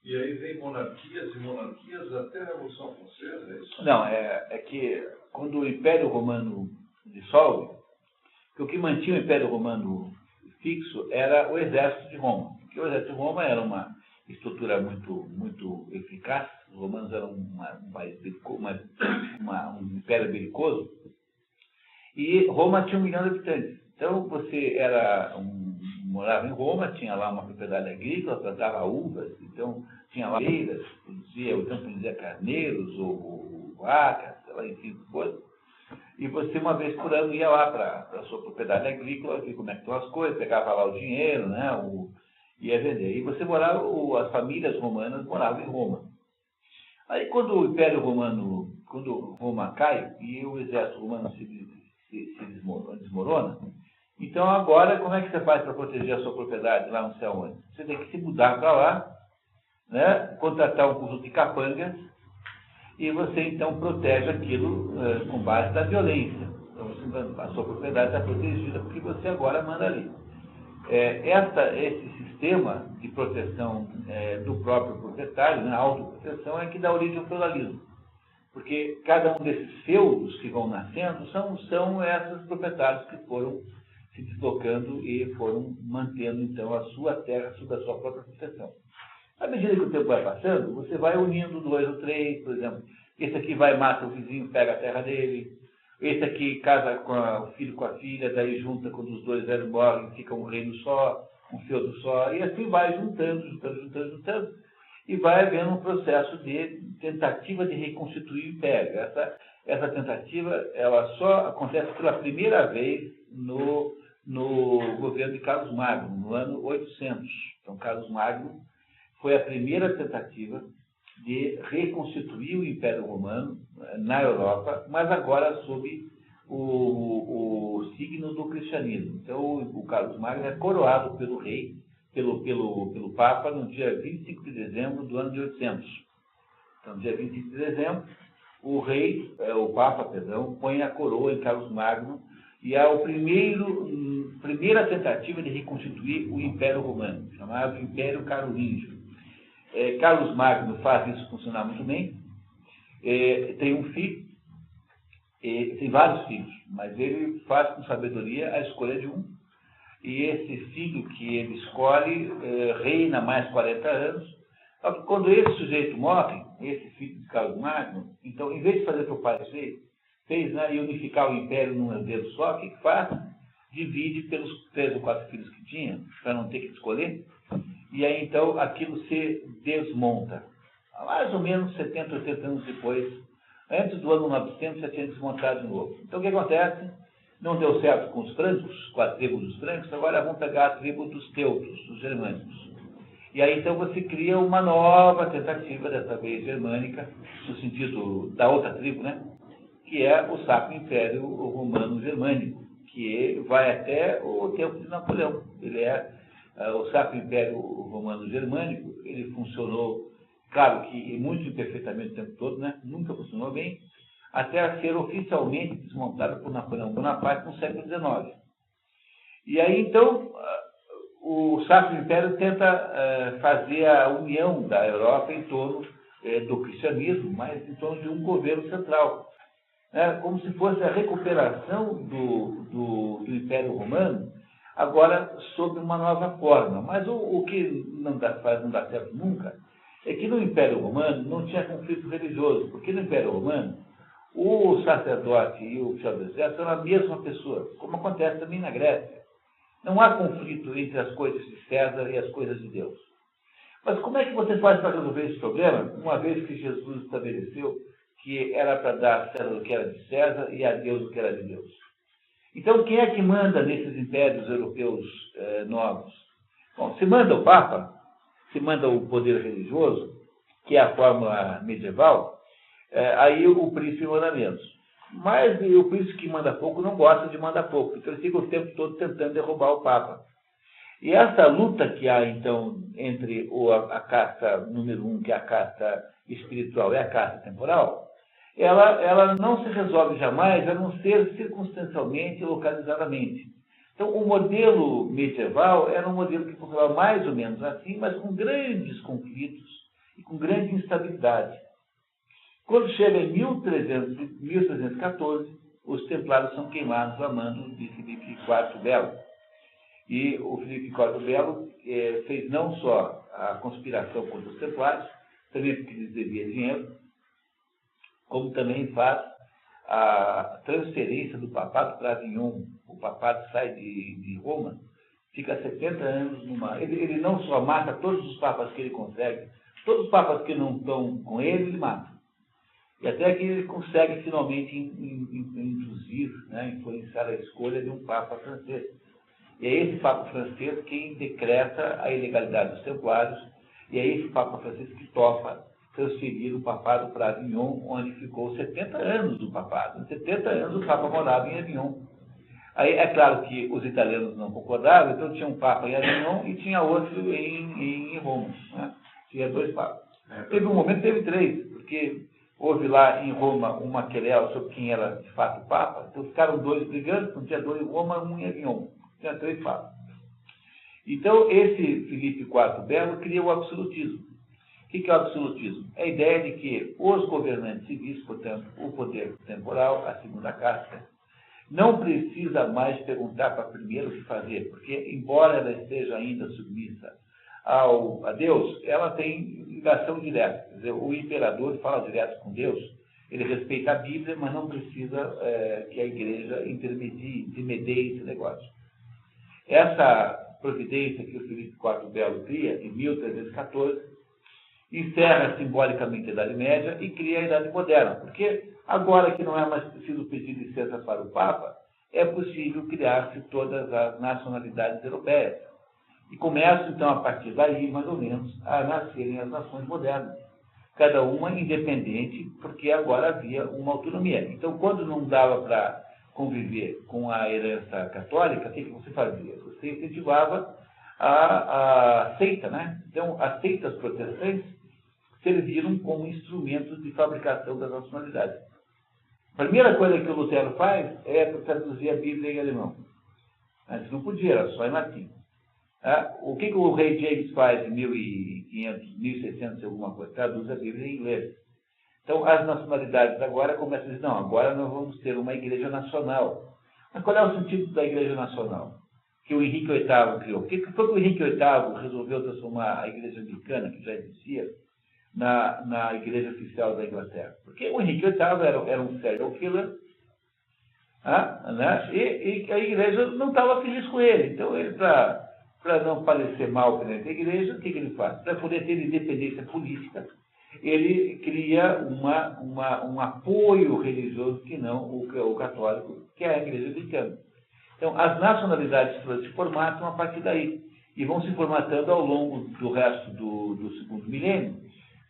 e aí vem monarquias e monarquias até a Revolução Francesa, é isso? Não, é que quando o Império Romano dissolve, que o que mantinha o Império Romano fixo era o exército de Roma. Porque o exército de Roma era uma estrutura muito eficaz, os romanos eram um país um império belicoso, e Roma tinha 1 milhão de habitantes. Então você morava em Roma, tinha lá uma propriedade agrícola, plantava uvas, então tinha lá feiras, produzia carneiros ou vacas, sei lá, enfim, coisas. E você, uma vez por ano, ia lá para a sua propriedade agrícola, ver como é que estão as coisas, pegava lá o dinheiro, né, ia vender. E você morava, as famílias romanas moravam em Roma. Aí quando o Império Romano, quando Roma cai e o exército romano se desmorona, então agora como é que você faz para proteger a sua propriedade lá não sei aonde? Você tem que se mudar para lá, né, contratar um conjunto de capangas, e você então protege aquilo com base na violência. Então a sua propriedade está protegida porque você agora manda ali. Esse sistema de proteção do próprio proprietário, né, a autoproteção, é que dá origem ao feudalismo. Porque cada um desses feudos que vão nascendo são esses proprietários que foram se deslocando e foram mantendo então a sua terra sob a sua própria proteção. À medida que o tempo vai passando, você vai unindo 2 ou 3, por exemplo. Esse aqui vai, mata o vizinho, pega a terra dele. Esse aqui casa o filho com a filha, daí junta, quando os 2 velhos morrem, fica um reino só, um feudo só. E assim vai juntando. E vai havendo um processo de tentativa de reconstituir o império. Essa tentativa, ela só acontece pela primeira vez no governo de Carlos Magno, no ano 800. Então, Carlos Magno foi a primeira tentativa de reconstituir o Império Romano na Europa, mas agora sob o signo do cristianismo. Então, o Carlos Magno é coroado pelo rei, pelo Papa, no dia 25 de dezembro do ano de 800. Então, no dia 25 de dezembro, o Papa, põe a coroa em Carlos Magno, e é a primeira tentativa de reconstituir o Império Romano, chamado Império Carolíngio. Carlos Magno faz isso funcionar muito bem. Tem um filho, tem vários filhos, mas ele faz com sabedoria a escolha de um. E esse filho que ele escolhe reina mais 40 anos. Só que quando esse sujeito morre, esse filho de Carlos Magno, então, em vez de fazer o que o pai fez, né, e unificar o império num herdeiro só, o que faz? Divide pelos 3 ou 4 filhos que tinha, para não ter que escolher. E aí, então, aquilo se desmonta. Mais ou menos 70, 80 anos depois, antes do ano 900, já tinha desmontado de novo. Então, o que acontece? Não deu certo com os francos, com a tribo dos francos, agora vão pegar a tribo dos teutos, dos germânicos. E aí, então, você cria uma nova tentativa, dessa vez germânica, no sentido da outra tribo, né? Que é o Sacro Império Romano Germânico, que vai até o tempo de Napoleão. Ele o Sacro Império Romano Germânico, ele funcionou, claro que muito imperfeitamente o tempo todo, né? Nunca funcionou bem, até ser oficialmente desmontado por Napoleão Bonaparte no século XIX. E aí, então, o Sacro Império tenta fazer a união da Europa em torno do cristianismo, mas em torno de um governo central. Como se fosse a recuperação do Império Romano, agora sob uma nova forma. Mas o que não dá certo nunca é que no Império Romano não tinha conflito religioso, porque no Império Romano o sacerdote e o oficial do exército eram a mesma pessoa, como acontece também na Grécia. Não há conflito entre as coisas de César e as coisas de Deus. Mas como é que você faz para resolver esse problema, uma vez que Jesus estabeleceu que era para dar a César o que era de César e a Deus o que era de Deus? Então, quem é que manda nesses impérios europeus novos? Bom, se manda o Papa, se manda o poder religioso, que é a forma medieval, aí o príncipe manda menos. Mas o príncipe que manda pouco não gosta de mandar pouco, então ele fica o tempo todo tentando derrubar o Papa. E essa luta que há, então, entre a casta número 1, que é a casta espiritual, e a casta temporal, ela não se resolve jamais, a não ser circunstancialmente e localizadamente. Então, o modelo medieval era um modelo que funcionava mais ou menos assim, mas com grandes conflitos e com grande instabilidade. Quando chega em 1314, os templários são queimados a mando de Filipe IV Belo. E o Filipe IV Belo fez não só a conspiração contra os templários, também porque lhes devia dinheiro, como também faz a transferência do papado para Avignon. O papado sai de Roma, fica 70 anos numa... Ele não só mata todos os papas que ele consegue, todos os papas que não estão com ele mata. E até que ele consegue finalmente induzir, né, influenciar a escolha de um papa francês. E é esse papa francês quem decreta a ilegalidade dos templários, e é esse papa francês que topa transferir o papado para Avignon, onde ficou 70 anos do papado. 70 anos o papa morava em Avignon. Aí é claro que os italianos não concordaram, então tinha um papa em Avignon e tinha outro em Roma. Né? Tinha 2 papas. Teve um momento, teve 3, porque houve lá em Roma uma querela sobre quem era de fato o papa, então ficaram 2 brigando, não tinha 2 em Roma, 1 em Avignon. Tinha 3 papas. Então, esse Filipe IV Belo cria o absolutismo. O que é o absolutismo? É a ideia de que os governantes civis, portanto, o poder temporal, a segunda casta, não precisa mais perguntar para primeiro o que fazer, porque, embora ela esteja ainda submissa a Deus, ela tem ligação direta. Quer dizer, o imperador fala direto com Deus, ele respeita a Bíblia, mas não precisa que a igreja intermedie esse negócio. Essa providência que o Filipe IV Belo cria, em 1314, encerra simbolicamente a Idade Média e cria a Idade Moderna, porque agora que não é mais preciso pedir licença para o Papa, é possível criar-se todas as nacionalidades europeias. E começam, então, a partir daí, mais ou menos, a nascerem as nações modernas. Cada uma independente, porque agora havia uma autonomia. Então, quando não dava para conviver com a herança católica, o que você fazia? Você incentivava a seita, né? Então, as seitas protestantes serviram como instrumentos de fabricação das nacionalidades. A primeira coisa que o Lutero faz é traduzir a Bíblia em alemão. Antes não podia, era só em latim. O que o rei James faz em 1500, 1600 alguma coisa? Traduz a Bíblia em inglês. Então, as nacionalidades agora começam a dizer, não, agora nós vamos ter uma igreja nacional. Mas qual é o sentido da igreja nacional? Que o Henrique VIII criou. Por que foi que o Henrique VIII resolveu transformar a igreja anglicana, que já existia, na igreja oficial da Inglaterra? Porque o Henrique VIII era um serial killer, né? E a igreja não estava feliz com ele. Então, ele, para não parecer mal perante a igreja, o que ele faz? Para poder ter independência política, ele cria um apoio religioso que não o católico, que é a igreja anglicana. Então, as nacionalidades todas se formatam a partir daí, e vão se formatando ao longo do resto do segundo milênio,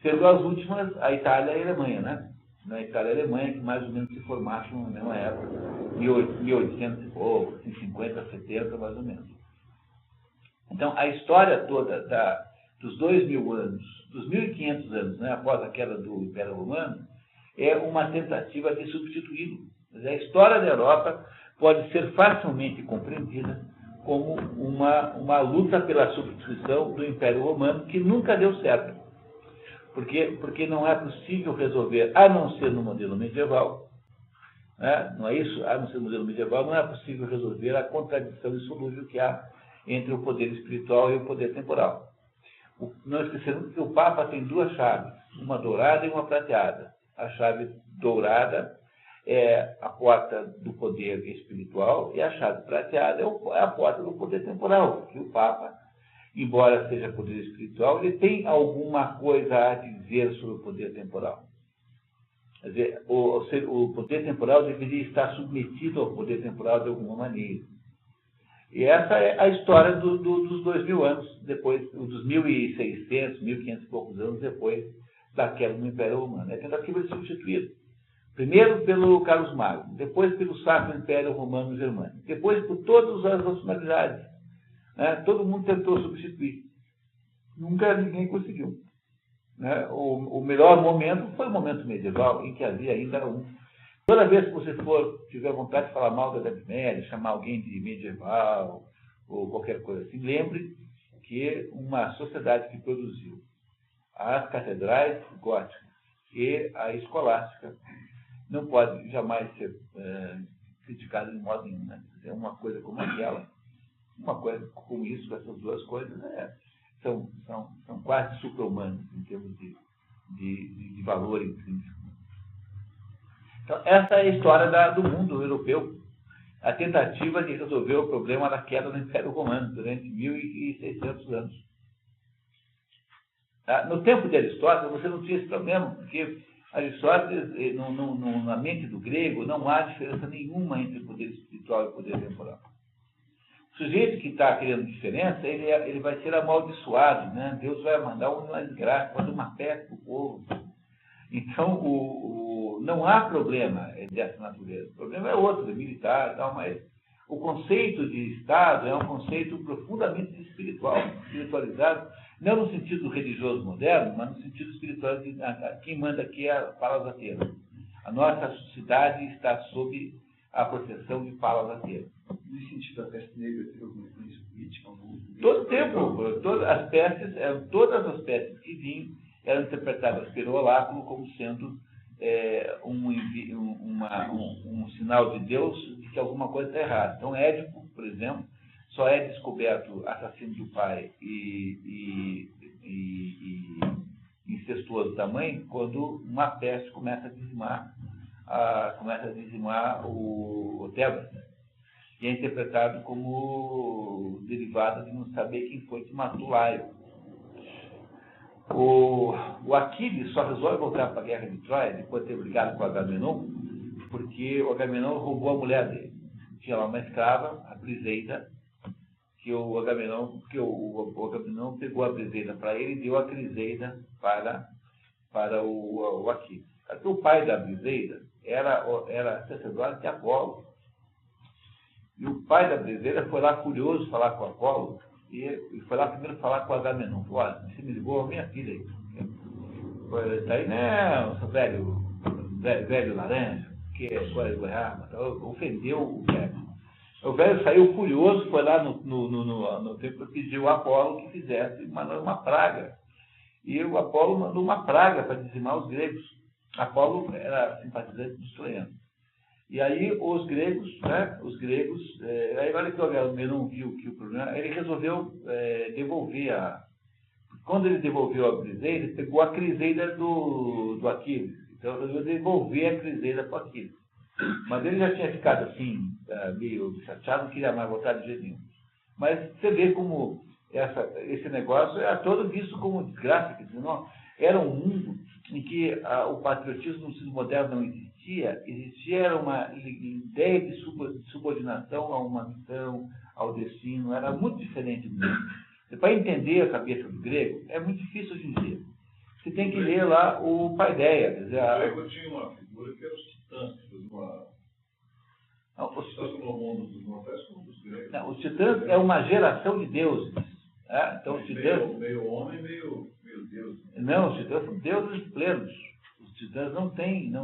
sendo as últimas a Itália e a Alemanha, né? Na Itália e a Alemanha, que mais ou menos se formaram na mesma época, 1800 e pouco, 50, 70, mais ou menos. Então, a história toda dos 2000 anos, dos 1500 anos, né, após a queda do Império Romano, é uma tentativa de substituí-lo. A história da Europa pode ser facilmente compreendida como uma luta pela substituição do Império Romano, que nunca deu certo. Porque não é possível resolver, a não ser no modelo medieval, né? Não é isso? A não ser no modelo medieval, não é possível resolver a contradição insolúvel que há entre o poder espiritual e o poder temporal. Não esquecemos que o Papa tem 2 chaves, uma dourada e uma prateada. A chave dourada é a porta do poder espiritual e a chave prateada é a porta do poder temporal, porque o Papa, embora seja poder espiritual, ele tem alguma coisa a dizer sobre o poder temporal. Quer dizer, o poder temporal deveria estar submetido ao poder temporal de alguma maneira. E essa é a história dos 2000 anos depois, dos 1.600, 1.500 e poucos anos depois da queda do Império Romano. É a tentativa de substituir. Primeiro pelo Carlos Magno, depois pelo Sacro Império Romano Germânico, depois por todas as nacionalidades. Né? Todo mundo tentou substituir. Nunca ninguém conseguiu. Né? O melhor momento foi o momento medieval, em que havia ainda Toda vez que você tiver vontade de falar mal da Idade Média, chamar alguém de medieval, ou qualquer coisa assim, lembre que uma sociedade que produziu as catedrais góticas e a escolástica não pode jamais ser criticada de modo nenhum. Né? É uma coisa como aquela, uma coisa como isso, essas duas coisas, são quase supra-humanas em termos de valor intrínseco. Então, essa é a história do mundo europeu, a tentativa de resolver o problema da queda do Império Romano durante 1.600 anos. No tempo de Aristóteles, você não tinha esse problema, porque Aristóteles, na mente do grego, não há diferença nenhuma entre poder espiritual e poder temporal. O sujeito que está querendo diferença, ele vai ser amaldiçoado, né? Deus vai mandar uma desgraça, fazer uma peste para o povo. Então, não há problema dessa natureza. O problema é outro, é militar e tal, mas o conceito de Estado é um conceito profundamente espiritualizado, não no sentido religioso moderno, mas no sentido espiritual. Quem manda aqui é a Palas Atenas. A nossa sociedade está sob a proteção de Palas Atenas. No sentido da peste negra, teve alguma influência política? Todo tempo, todas as pestes que vinham eram interpretadas pelo oráculo como sendo um sinal de Deus de que alguma coisa está errada. Então, Édipo, por exemplo, só é descoberto assassino do pai e incestuoso da mãe quando uma peste começa a dizimar o Tebas. E é interpretado como derivado de não saber quem foi que matou Laio. O Aquiles só resolve voltar para a guerra de Troia depois de ter brigado com o Agamenon, porque o Agamenon roubou a mulher dele. Tinha lá uma escrava, a Briseida, que o Agamenon pegou a Briseida para ele e deu a Criseida para o Aquiles. O pai da Briseida era sacerdote de Apolo. E o pai da Briseida foi lá curioso falar com Apolo, e foi lá primeiro falar com o Agamenon. Falou: olha, você me ligou a minha filha aí. Daí, né, seu velho laranja, que ofendeu o velho. O velho saiu furioso, foi lá no templo e pediu a Apolo que fizesse uma praga. E o Apolo mandou uma praga para dizimar os gregos. Apolo era simpatizante dos troianos. E aí os gregos, aí olha que o Agamenon viu que o problema, ele resolveu devolver quando ele devolveu a Briseida, ele pegou a Criseida do Aquiles. Então ele resolveu devolver a Criseida para o Aquiles. Mas ele já tinha ficado assim, meio chateado, não queria mais voltar de jeito nenhum. Mas você vê como esse negócio era todo visto como desgraça, quer dizer, não, era um mundo em que o patriotismo no sentido moderno não existia uma ideia de subordinação a uma missão, ao destino, era muito diferente do mundo. Para entender a cabeça do grego, é muito difícil hoje em dia. Você tem que ler lá o Paideia. Quer dizer, o grego tinha uma figura que era os titãs, os titãs é uma geração de deuses. Então, os titãs, meio homem, meio deus. Não, os titãs são deuses plenos. Os titãs não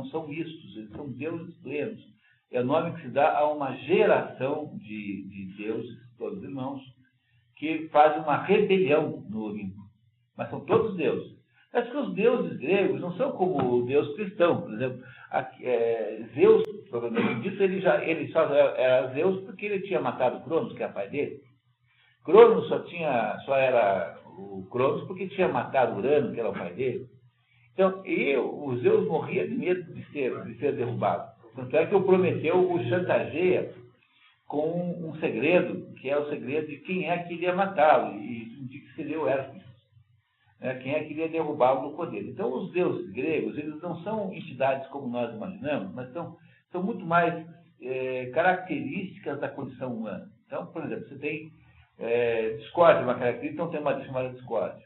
são mistos, eles são deuses plenos. É o nome que se dá a uma geração de deuses, todos irmãos, que fazem uma rebelião no Olimpo. Mas são todos deuses. Acho que os deuses gregos não são como o deus cristão. Por exemplo, Zeus, provavelmente disso, ele só era Zeus porque ele tinha matado Cronos, que é o pai dele. Cronos só era o Cronos porque tinha matado Urano, que era o pai dele. Então, o Zeus morria de medo de ser derrubado. Tanto é que o Prometeu o chantageia com um segredo, que é o segredo de quem é que iria matá-lo, e de que seria o Hércules. Quem é que iria derrubá-lo do poder. Então, os deuses gregos, eles não são entidades como nós imaginamos, mas são muito mais características da condição humana. Então, por exemplo, você tem discórdia, uma característica, então tem uma chamada discórdia.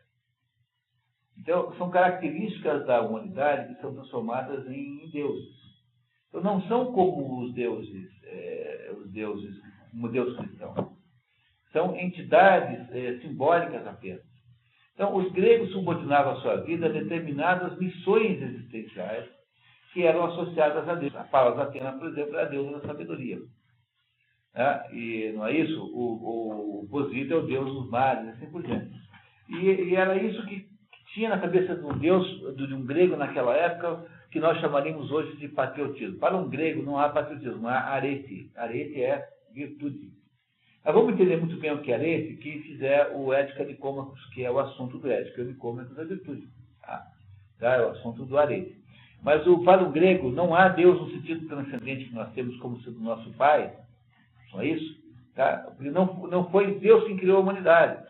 Então, são características da humanidade que são transformadas em deuses. Então, não são como os deuses como Deus cristão. São entidades simbólicas apenas. Então, os gregos subordinavam a sua vida a determinadas missões existenciais que eram associadas a Deus. A Palas Atena, por exemplo, é a deusa da sabedoria. E não é isso? O Poseidon é o deus dos mares, e assim por diante. E era isso que tinha na cabeça de um deus, de um grego naquela época, que nós chamaríamos hoje de patriotismo. Para um grego não há patriotismo, há arete. Arete é virtude. Mas vamos entender muito bem o que é arete, quem fizer o Ética Nicômacos, que é o assunto do Ética Nicômacos, é virtude. É o assunto do arete. Mas para o grego não há Deus no sentido transcendente que nós temos como sendo nosso Pai. Não é isso? Porque não foi Deus quem criou a humanidade,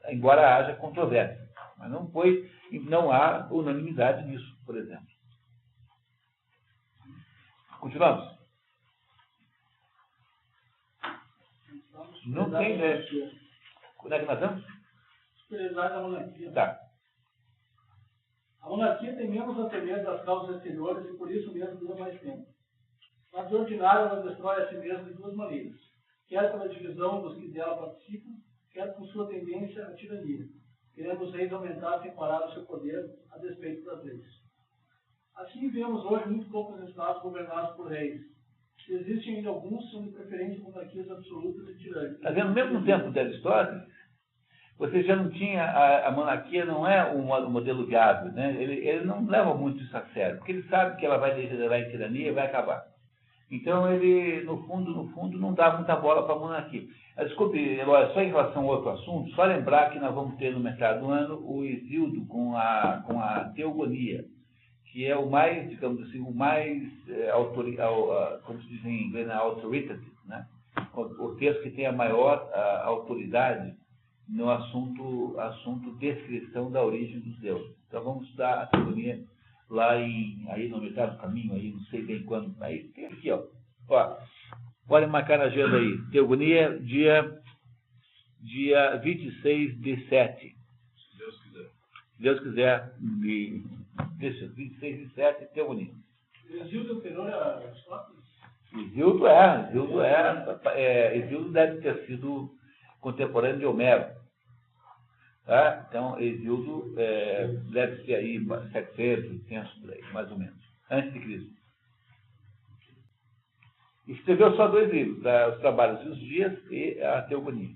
embora haja controvérsia. Mas não há unanimidade nisso, por exemplo. Continuamos? Não tem ideia. Onde é que nós estamos? Superioridade da monarquia. Tá. A monarquia tem menos a temer das causas exteriores e por isso mesmo dura mais tempo. Mas de ordinário ela destrói a si mesma de duas maneiras. Quer pela divisão dos que dela participam, quer por sua tendência à tirania, querendo os reis aumentar sem parar o seu poder a despeito das leis. Assim vemos hoje muito poucos estados governados por reis. Existem ainda alguns são de preferência monarquias absolutas e tirânicas. Está vendo? Mesmo no tempo de Aristóteles, você já não tinha, a monarquia não é um modelo viável, né? Ele não leva muito isso a sério, porque ele sabe que ela vai degenerar em tirania e vai acabar. Então ele, no fundo, não dá muita bola para a monarquia. Desculpe, Eloy, só em relação ao outro assunto, só lembrar que nós vamos ter no mercado do ano o Hesíodo com a Teogonia, que é o mais, digamos assim, o mais, como se diz em inglês, authoritative, né? O texto que tem a maior autoridade no assunto descrição da origem dos deuses. Então vamos estudar a Teogonia lá aí no metade do caminho, aí não sei bem quando, aí tem aqui, ó. Pode marcar na agenda aí, Teogonia, dia 26 de 7. Se Deus quiser. Se Deus quiser, 26 de 7, Teogonia. Hesíodo anterior a Aristóteles? Hesíodo deve ter sido contemporâneo de Homero. Tá? Então, Hesíodo deve ser aí 700, 800, por aí, mais ou menos, antes de Cristo. Escreveu só 2 livros, Os Trabalhos e os Dias e a Teogonia.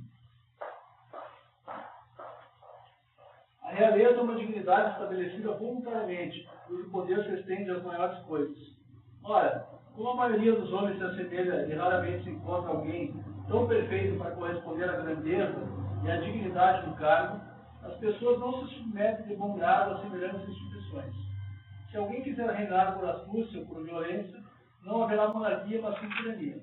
A realeza é uma dignidade estabelecida voluntariamente, cujo poder se estende às maiores coisas. Ora, como a maioria dos homens se assemelha e raramente se encontra alguém tão perfeito para corresponder à grandeza e à dignidade do cargo, as pessoas não se submetem de bom grado a semelhantes instituições. Se alguém quiser reinar por astúcia ou por violência, não haverá monarquia, mas sim tirania.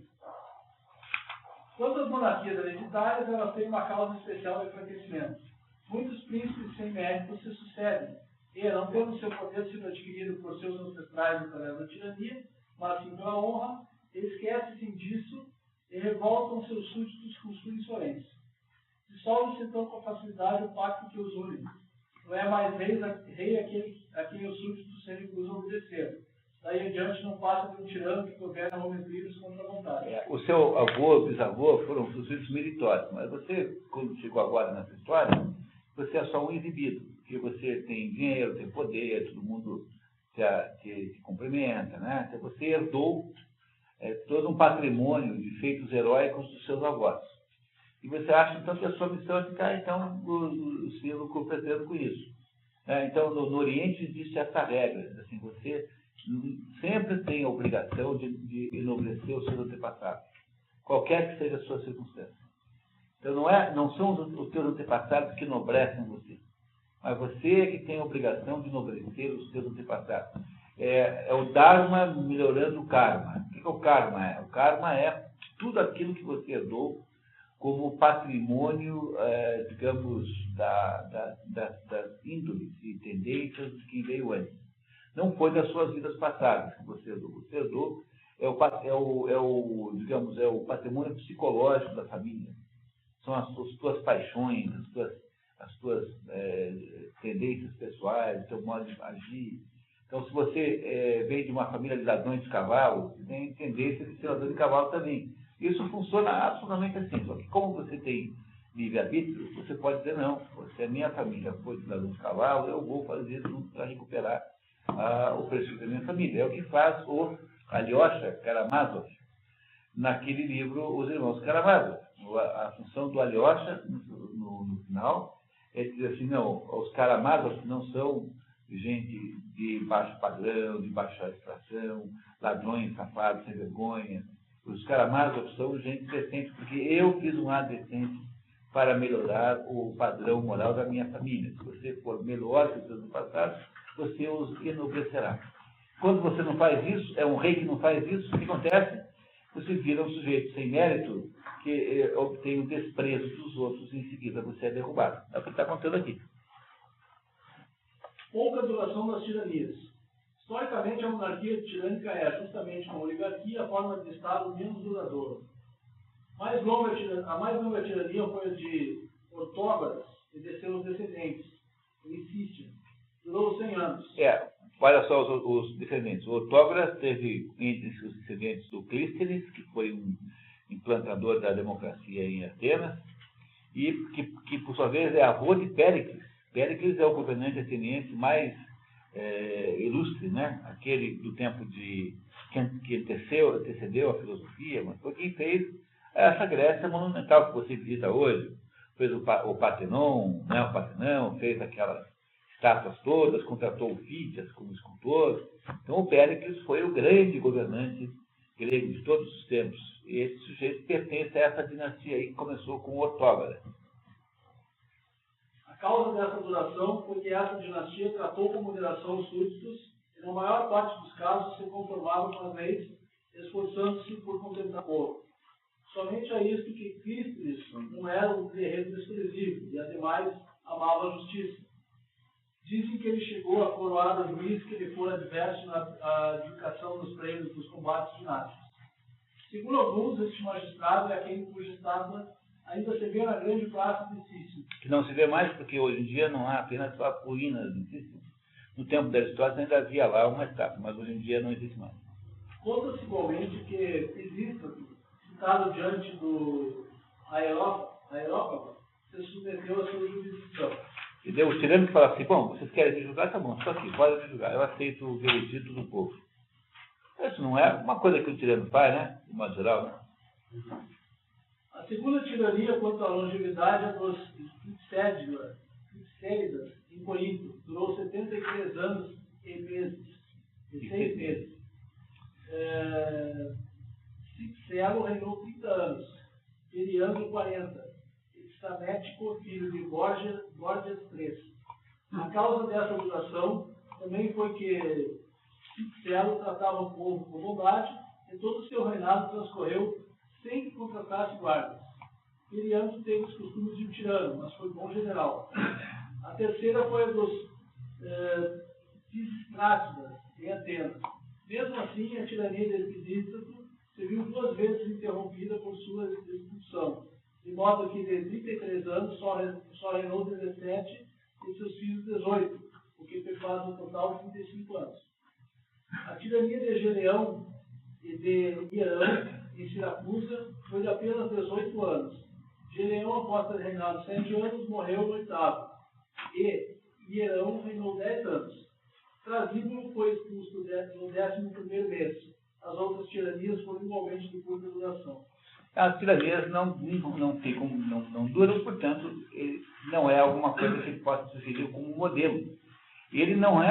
Quanto às monarquias hereditárias, elas têm uma causa especial de enfraquecimento. Muitos príncipes sem mérito se sucedem, e, não tendo seu poder sido adquirido por seus ancestrais através da tirania, mas sim pela honra, esquecem-se disso e revoltam seus súditos com sua insolência. Dissolve-se então com facilidade o pacto que os une. Não é mais rei aquele a quem os súditos se recusam a obedecer. Daí em diante não passa de um tirano que governa homens livres contra a vontade. O seu avô, bisavô foram sucessores meritórios, mas você, quando chegou agora nessa história, você é só um exibido, porque você tem dinheiro, tem poder, todo mundo te cumprimenta, né? Então você herdou todo um patrimônio de feitos heróicos dos seus avós. E você acha, então, que a sua missão é ficar, então, se lucrando com isso. Então, no Oriente existe essa regra, assim, você sempre tem a obrigação de enobrecer os seus antepassados, qualquer que seja a sua circunstância. Então, não são os seus antepassados que enobrecem você, mas você que tem a obrigação de enobrecer os seus antepassados. É o Dharma melhorando o Karma. O que o Karma é? O Karma é tudo aquilo que você herdou como patrimônio, digamos, das índoles e tendências de quem veio antes. Não foi das suas vidas passadas que você herdou. Você herdou digamos, é o patrimônio psicológico da família. São as tuas paixões, as tuas tendências pessoais, o teu modo de agir. Então, se você vem de uma família de ladrões de cavalo, você tem tendência de ser ladrão de cavalo também. Isso funciona absolutamente assim. Só que como você tem livre-arbítrio, você pode dizer, não, se a minha família foi de ladrão de cavalo, eu vou fazer tudo para recuperar o prestígio da minha família. É o que faz o Alyosha Karamazov naquele livro Os Irmãos Karamazov. A função do Alyosha, no final, é dizer assim, não, os Karamazov não são gente de baixo padrão, de baixa extração, ladrões, safados, sem vergonha. Os Karamazov são gente decente, porque eu fiz um ato decente para melhorar o padrão moral da minha família. Se você for melhor que os seus passados, você os enobrecerá. Quando você não faz isso, é um rei que não faz isso, o que acontece? Você vira um sujeito sem mérito que obtém o desprezo dos outros e em seguida você é derrubado. É o que está acontecendo aqui. Pouca duração das tiranias. Historicamente, a monarquia tirânica é, justamente como a oligarquia, a forma de Estado menos duradoura. A mais longa tirania foi a de Ortógoras e de seus descendentes, Licícia. Durou 100 anos. Olha só os descendentes. O Ortógoras teve entre os descendentes do Clístenes, que foi um implantador da democracia em Atenas, e que por sua vez é avô de Péricles. Péricles é o governante ateniense mais ilustre, né? Aquele do tempo que antecedeu a filosofia, mas foi quem fez essa Grécia monumental que você visita hoje. Fez o Partenon, né? O Partenão, fez aquelas estátuas todas, contratou o Fídias como escultor. Então o Péricles foi o grande governante grego de todos os tempos. E esse sujeito pertence a essa dinastia aí que começou com Ortógoras. A causa dessa duração foi que essa dinastia tratou com moderação os súditos e, na maior parte dos casos, se conformavam com as leis, esforçando-se por contentar o povo. Somente a isto que Clístenes não era um guerreiro desprezível e, ademais, amava a justiça. Dizem que ele chegou a coroar o juiz que lhe fora adverso na adjudicação dos prêmios dos combates ginásticos. Segundo alguns, este magistrado é aquele cuja estátua ainda se vê na grande praça de Cício. Que não se vê mais porque hoje em dia não há apenas ruínas de Cício. No tempo da história ainda havia lá uma estátua, mas hoje em dia não existe mais. Conta-se igualmente que Pisístrato, citado diante do Aerópago, se submeteu à sua jurisdição. E deu o tirano que fala assim, bom, vocês querem me julgar? Tá bom, estou aqui, pode me julgar. Eu aceito o veredito do povo. Isso não é uma coisa que o tirano faz, né? De modo geral, né? A segunda tirania quanto à longevidade é dos Cipsélidas, em Corinto. Durou 73 anos e meses. E 6 meses. Cipselo reinou 30 anos. Periandro 40. Epstamético, filho de Gorgias 3. A causa dessa duração também foi que Cipselo tratava o povo com bondade e todo o seu reinado transcorreu sem que contratasse guardas. Periandro teve os costumes de um tirano, mas foi bom general. A terceira foi a dos Pisístratas, em Atenas. Mesmo assim, a tirania de Pisístrato se viu 2 vezes interrompida por sua expulsão, de modo que de 33 anos só reinou 17 e seus filhos 18, o que faz um total de 35 anos. A tirania de Geleão e de Hierão, em Siracusa, foi de apenas 18 anos. Geleão, após ter reinado 7 anos, morreu no 8º, e Hierão reinou 10 anos. Trasíbulo foi expulso no 11º mês. As outras tiranias foram igualmente de curta duração. As tiranias não duram, portanto, não é alguma coisa que ele possa sugerir como modelo. Ele não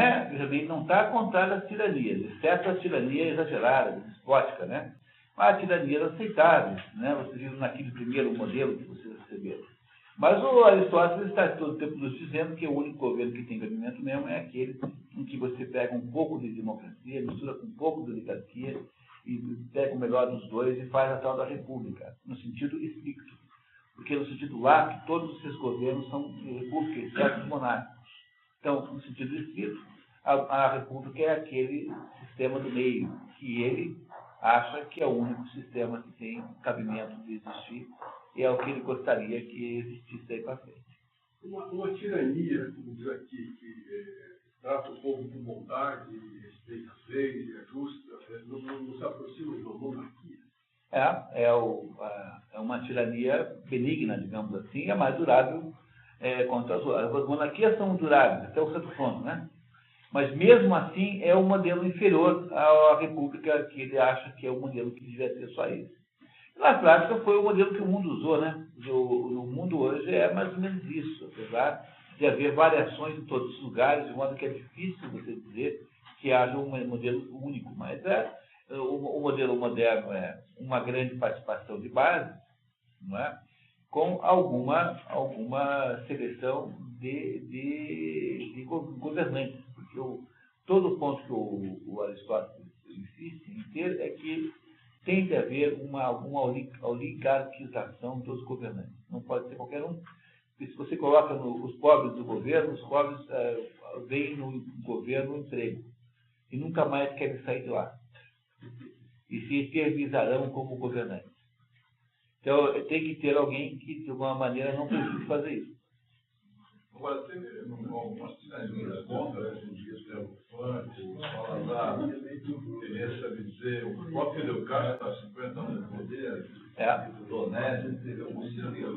está contrário às tiranias, exceto a tirania exagerada, despótica, né? Há tiranias aceitáveis, né? Vocês viram naquele primeiro modelo que vocês receberam. Mas o Aristóteles está todo o tempo nos dizendo que o único governo que tem cabimento mesmo é aquele em que você pega um pouco de democracia, mistura com um pouco de oligarquia e pega o melhor dos dois e faz a tal da república, no sentido estricto. Porque no sentido lato, todos esses governos são repúblicas, exceto os monárquicos. Então, no sentido estrito, a república é aquele sistema do meio, que ele acha que é o único sistema que tem cabimento de existir e é o que ele gostaria que existisse daí para frente. Uma tirania, como diz aqui, que trata o povo com bondade, respeita as leis, é justa, não se aproxima de uma monarquia. É uma tirania benigna, digamos assim, é mais durável contra as outras. As monarquias são duráveis, até o certo ponto, né? Mas mesmo assim é um modelo inferior à república que ele acha que é o modelo que devia ser só esse. Na prática foi o modelo que o mundo usou, né? No mundo hoje é mais ou menos isso, apesar de haver variações em todos os lugares, de modo que é difícil você dizer que haja um modelo único, mas o modelo moderno é uma grande participação de base, não é? Com alguma seleção de governantes, porque todo o ponto que o Aristóteles insiste em ter é que tem de haver uma oligarquização dos governantes. Não pode ser qualquer um. Porque se você coloca os pobres do governo, os pobres veem no governo um emprego e nunca mais querem sair de lá. E se eternizarão como governantes. Então, tem que ter alguém que, de alguma maneira, não precise fazer isso. Agora, tem algumas tiranias contra, hoje em dia, o Franco, o Salazar, ele sabe dizer, o próprio Fidel Castro está 50 anos no poder, o Donésio, teve algumas tiranias.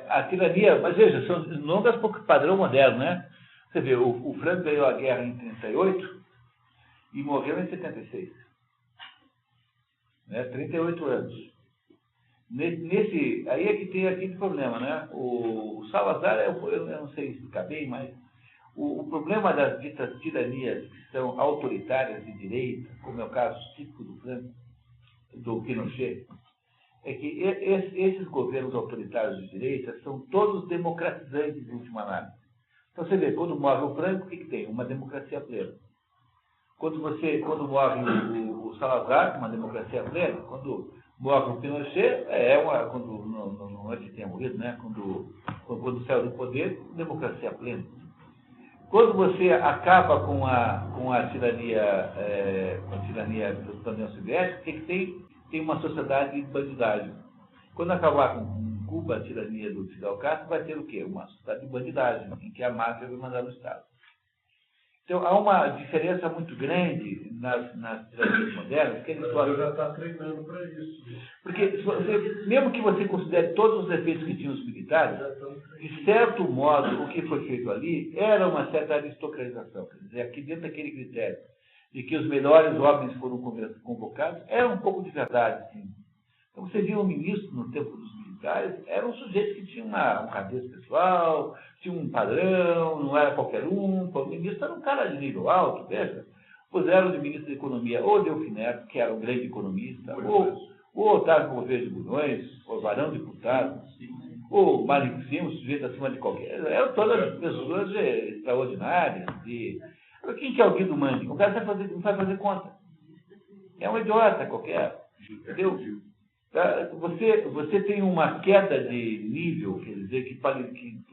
A tirania, mas veja, são longas por padrão moderno, né? Você vê, o Franco ganhou a guerra em 38 e morreu em 76. Né? 38 anos. Aí é que tem aquele problema, né? O Salazar, eu não sei explicar bem, mas o problema das ditas tiranias que são autoritárias de direita, como é o caso típico do Franco, do Pinochet, é que esses governos autoritários de direita são todos democratizantes, em última análise. Então você vê, quando morre o Franco, o que tem? Uma democracia plena. Quando morre o Salazar, uma democracia plena. Quando morre o Pinochet, quando não é que tenha morrido, né? Quando saiu do poder, democracia plena. Quando você acaba com a tirania da União Soviética, o que tem? Tem uma sociedade de bandidagem. Quando acabar com Cuba, a tirania do Fidel Castro, vai ter o quê? Uma sociedade de bandidagem, em que a máfia vai mandar no Estado. Então, há uma diferença muito grande nas tiranias modernas. Que o Brasil já está treinando para isso. Porque, mesmo que você considere todos os efeitos que tinham os militares, de certo modo, o que foi feito ali era uma certa aristocratização. Quer dizer, aqui dentro daquele critério de que os melhores homens foram convocados, era um pouco de verdade, sim. Então, você viu um ministro no tempo dos militares, era um sujeito que tinha um cabeça pessoal, tinha um padrão, não era qualquer um. O ministro era um cara de nível alto, veja. Puseram de ministro da Economia o Delfim Neto, que era um grande economista, o Otávio Gouveia de Bulhões, o Varão Deputado, o Mário Sim, sujeito acima de qualquer. Eram todas pessoas extraordinárias. Quem que é o Guido Mandi? O cara não sabe fazer conta. É um idiota qualquer. Entendeu? Você tem uma queda de nível, quer dizer, que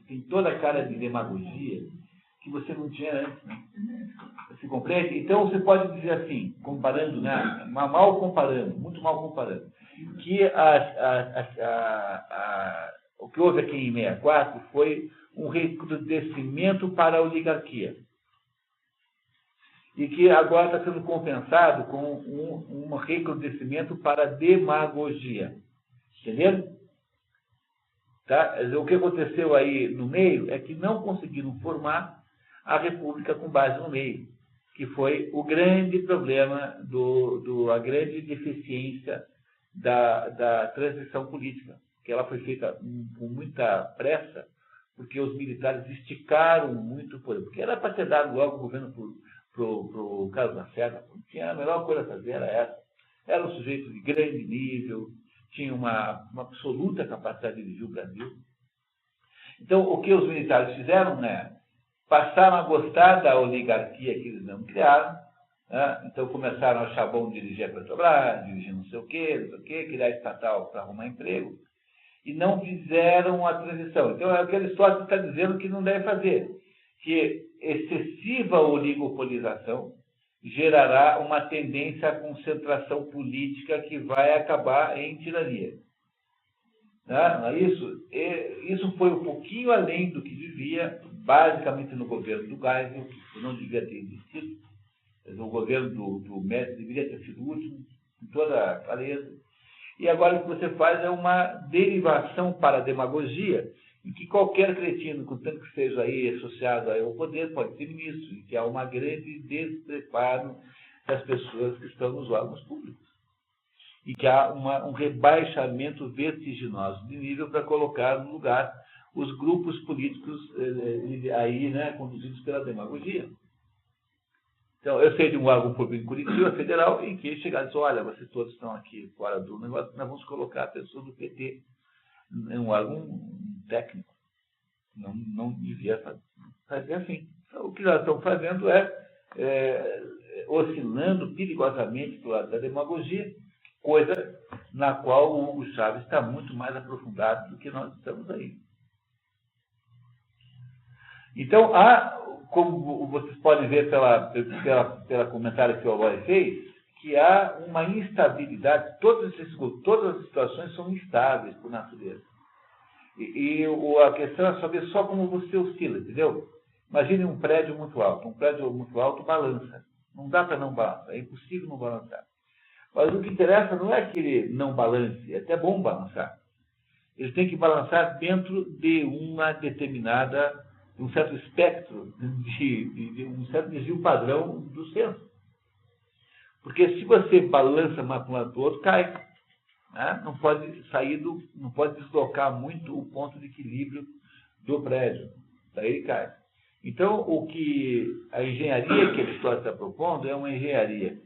tem toda a cara de demagogia que você não tinha antes. Né? Se compreende? Então, você pode dizer assim, comparando, né? Muito mal comparando, que o que houve aqui em 64 foi um recrudescimento para a oligarquia. E que agora está sendo compensado com um recrudescimento para a demagogia. Entenderam? Tá? O que aconteceu aí no meio é que não conseguiram formar a república com base no meio, que foi o grande problema, a grande deficiência da transição política, que ela foi feita com muita pressa, porque os militares esticaram muito o poder, porque era para ter dado logo o governo para o Carlos Lacerda, tinha a melhor coisa a fazer, era essa. Era um sujeito de grande nível, tinha uma absoluta capacidade de dirigir o Brasil. Então, o que os militares fizeram, né? Passaram a gostar da oligarquia que eles não criaram, né? Então começaram a achar bom dirigir a Petrobras, dirigir não sei o quê, criar estatal para arrumar emprego, e não fizeram a transição. Então, é aquela história que está dizendo que não deve fazer, que excessiva oligopolização gerará uma tendência à concentração política que vai acabar em tirania. Isso foi um pouquinho além do que devia, basicamente no governo do Geisel, que não devia ter existido. O governo do Médici deveria ter sido o último, com toda a clareza. E agora o que você faz é uma derivação para a demagogia, em que qualquer cretino, contanto que seja aí associado ao poder, pode ser ministro, e que há uma grande despreparo das pessoas que estão nos órgãos públicos. E que há um rebaixamento vertiginoso de nível para colocar no lugar os grupos políticos aí, né, conduzidos pela demagogia. Então, eu sei de um órgão público em Curitiba, federal, em que chegaram e disseram, olha, vocês todos estão aqui fora do negócio, nós vamos colocar a pessoa do PT em um órgão técnico. Não devia fazer assim. Então, o que nós estamos fazendo é oscilando perigosamente do lado da demagogia, coisa na qual o Hugo Chávez está muito mais aprofundado do que nós estamos aí. Então, como vocês podem ver pela comentário que o Aloy fez, que há uma instabilidade, todas as situações são instáveis por natureza. E a questão é saber só como você oscila, entendeu? Imagine um prédio muito alto. Um prédio muito alto balança. Não dá para não balançar, é impossível não balançar. Mas o que interessa não é que ele não balance, é até bom balançar. Ele tem que balançar dentro de uma determinada, um certo espectro, de um certo desvio padrão do centro. Porque se você balança mais para um lado para o outro, cai. Né? Não pode deslocar muito o ponto de equilíbrio do prédio. Daí ele cai. Então, o que a engenharia que Aristóteles está propondo é uma engenharia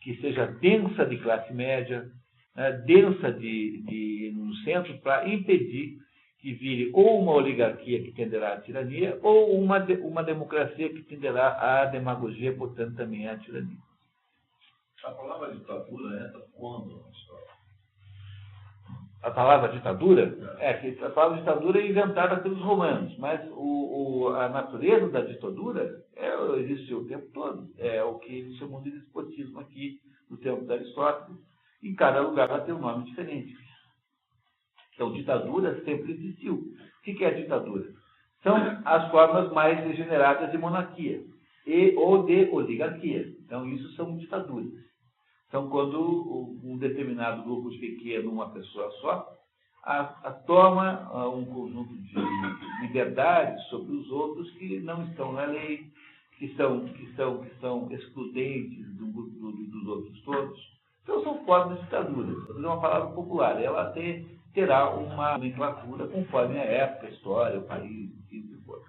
que seja densa de classe média, né, densa no centro, para impedir que vire ou uma oligarquia que tenderá à tirania, ou uma democracia que tenderá à demagogia, portanto, também à tirania. A palavra ditadura entra quando na história? A palavra ditadura? A palavra ditadura é inventada pelos romanos, mas a natureza da ditadura existe o tempo todo. É o que eles chamam de despotismo aqui, no tempo de Aristóteles. Em cada lugar vai ter um nome diferente. Então, ditadura sempre existiu. O que é ditadura? São as formas mais degeneradas de monarquia ou de oligarquia. Então, isso são ditaduras. Então, quando um determinado grupo pequeno, uma pessoa só, toma um conjunto de liberdades sobre os outros que não estão na lei, que são excludentes dos outros todos. Então, são formas de ditadura. É uma palavra popular. Ela terá uma nomenclatura conforme a época, a história, o país, o que for.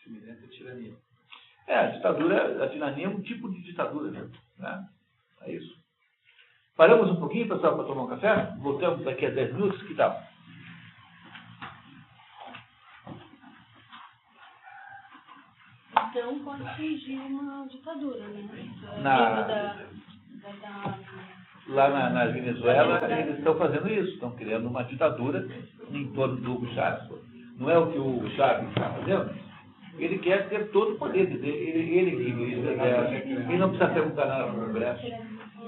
Semelhante à tirania. A tirania é um tipo de ditadura, né? É isso. Paramos um pouquinho, pessoal, para tomar um café? Voltamos daqui a 10 minutos, que tal? Então pode surgir uma ditadura, né? Lá na Venezuela, eles estão fazendo isso, estão criando uma ditadura em torno do Hugo Chávez. Não é o que o Hugo Chávez está fazendo? Ele quer ter todo o poder, ele não precisa perguntar nada para o Congresso.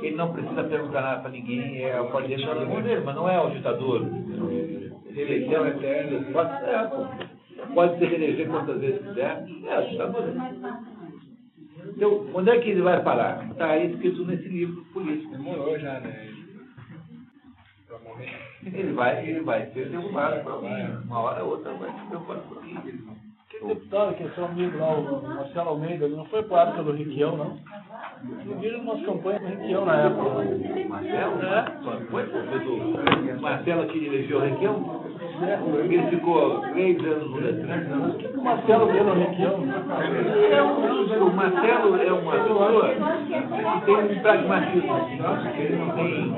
Ele não precisa perguntar nada para ninguém, pode deixar de responder, mas não é o ditador. Eleição eterna, pode se reeleger quantas vezes quiser, é a ditadura. Então, onde é que ele vai parar? Está escrito nesse livro político. Demorou já, né? Para morrer. Ele vai ser derrubado por alguém. Uma hora ou outra vai ser derrubado por alguém. Aquele deputado que é seu amigo lá, o Marcelo Almeida, ele não foi apoiado pelo Requião, não? Eu vi umas campanhas do Requião na época. Marcelo? Foi? O Marcelo que elegeu o Requião? Ele ficou 3 anos no Detran. O que o Marcelo vê no Requião? O Marcelo é uma pessoa que tem um pragmatismo. Ele não tem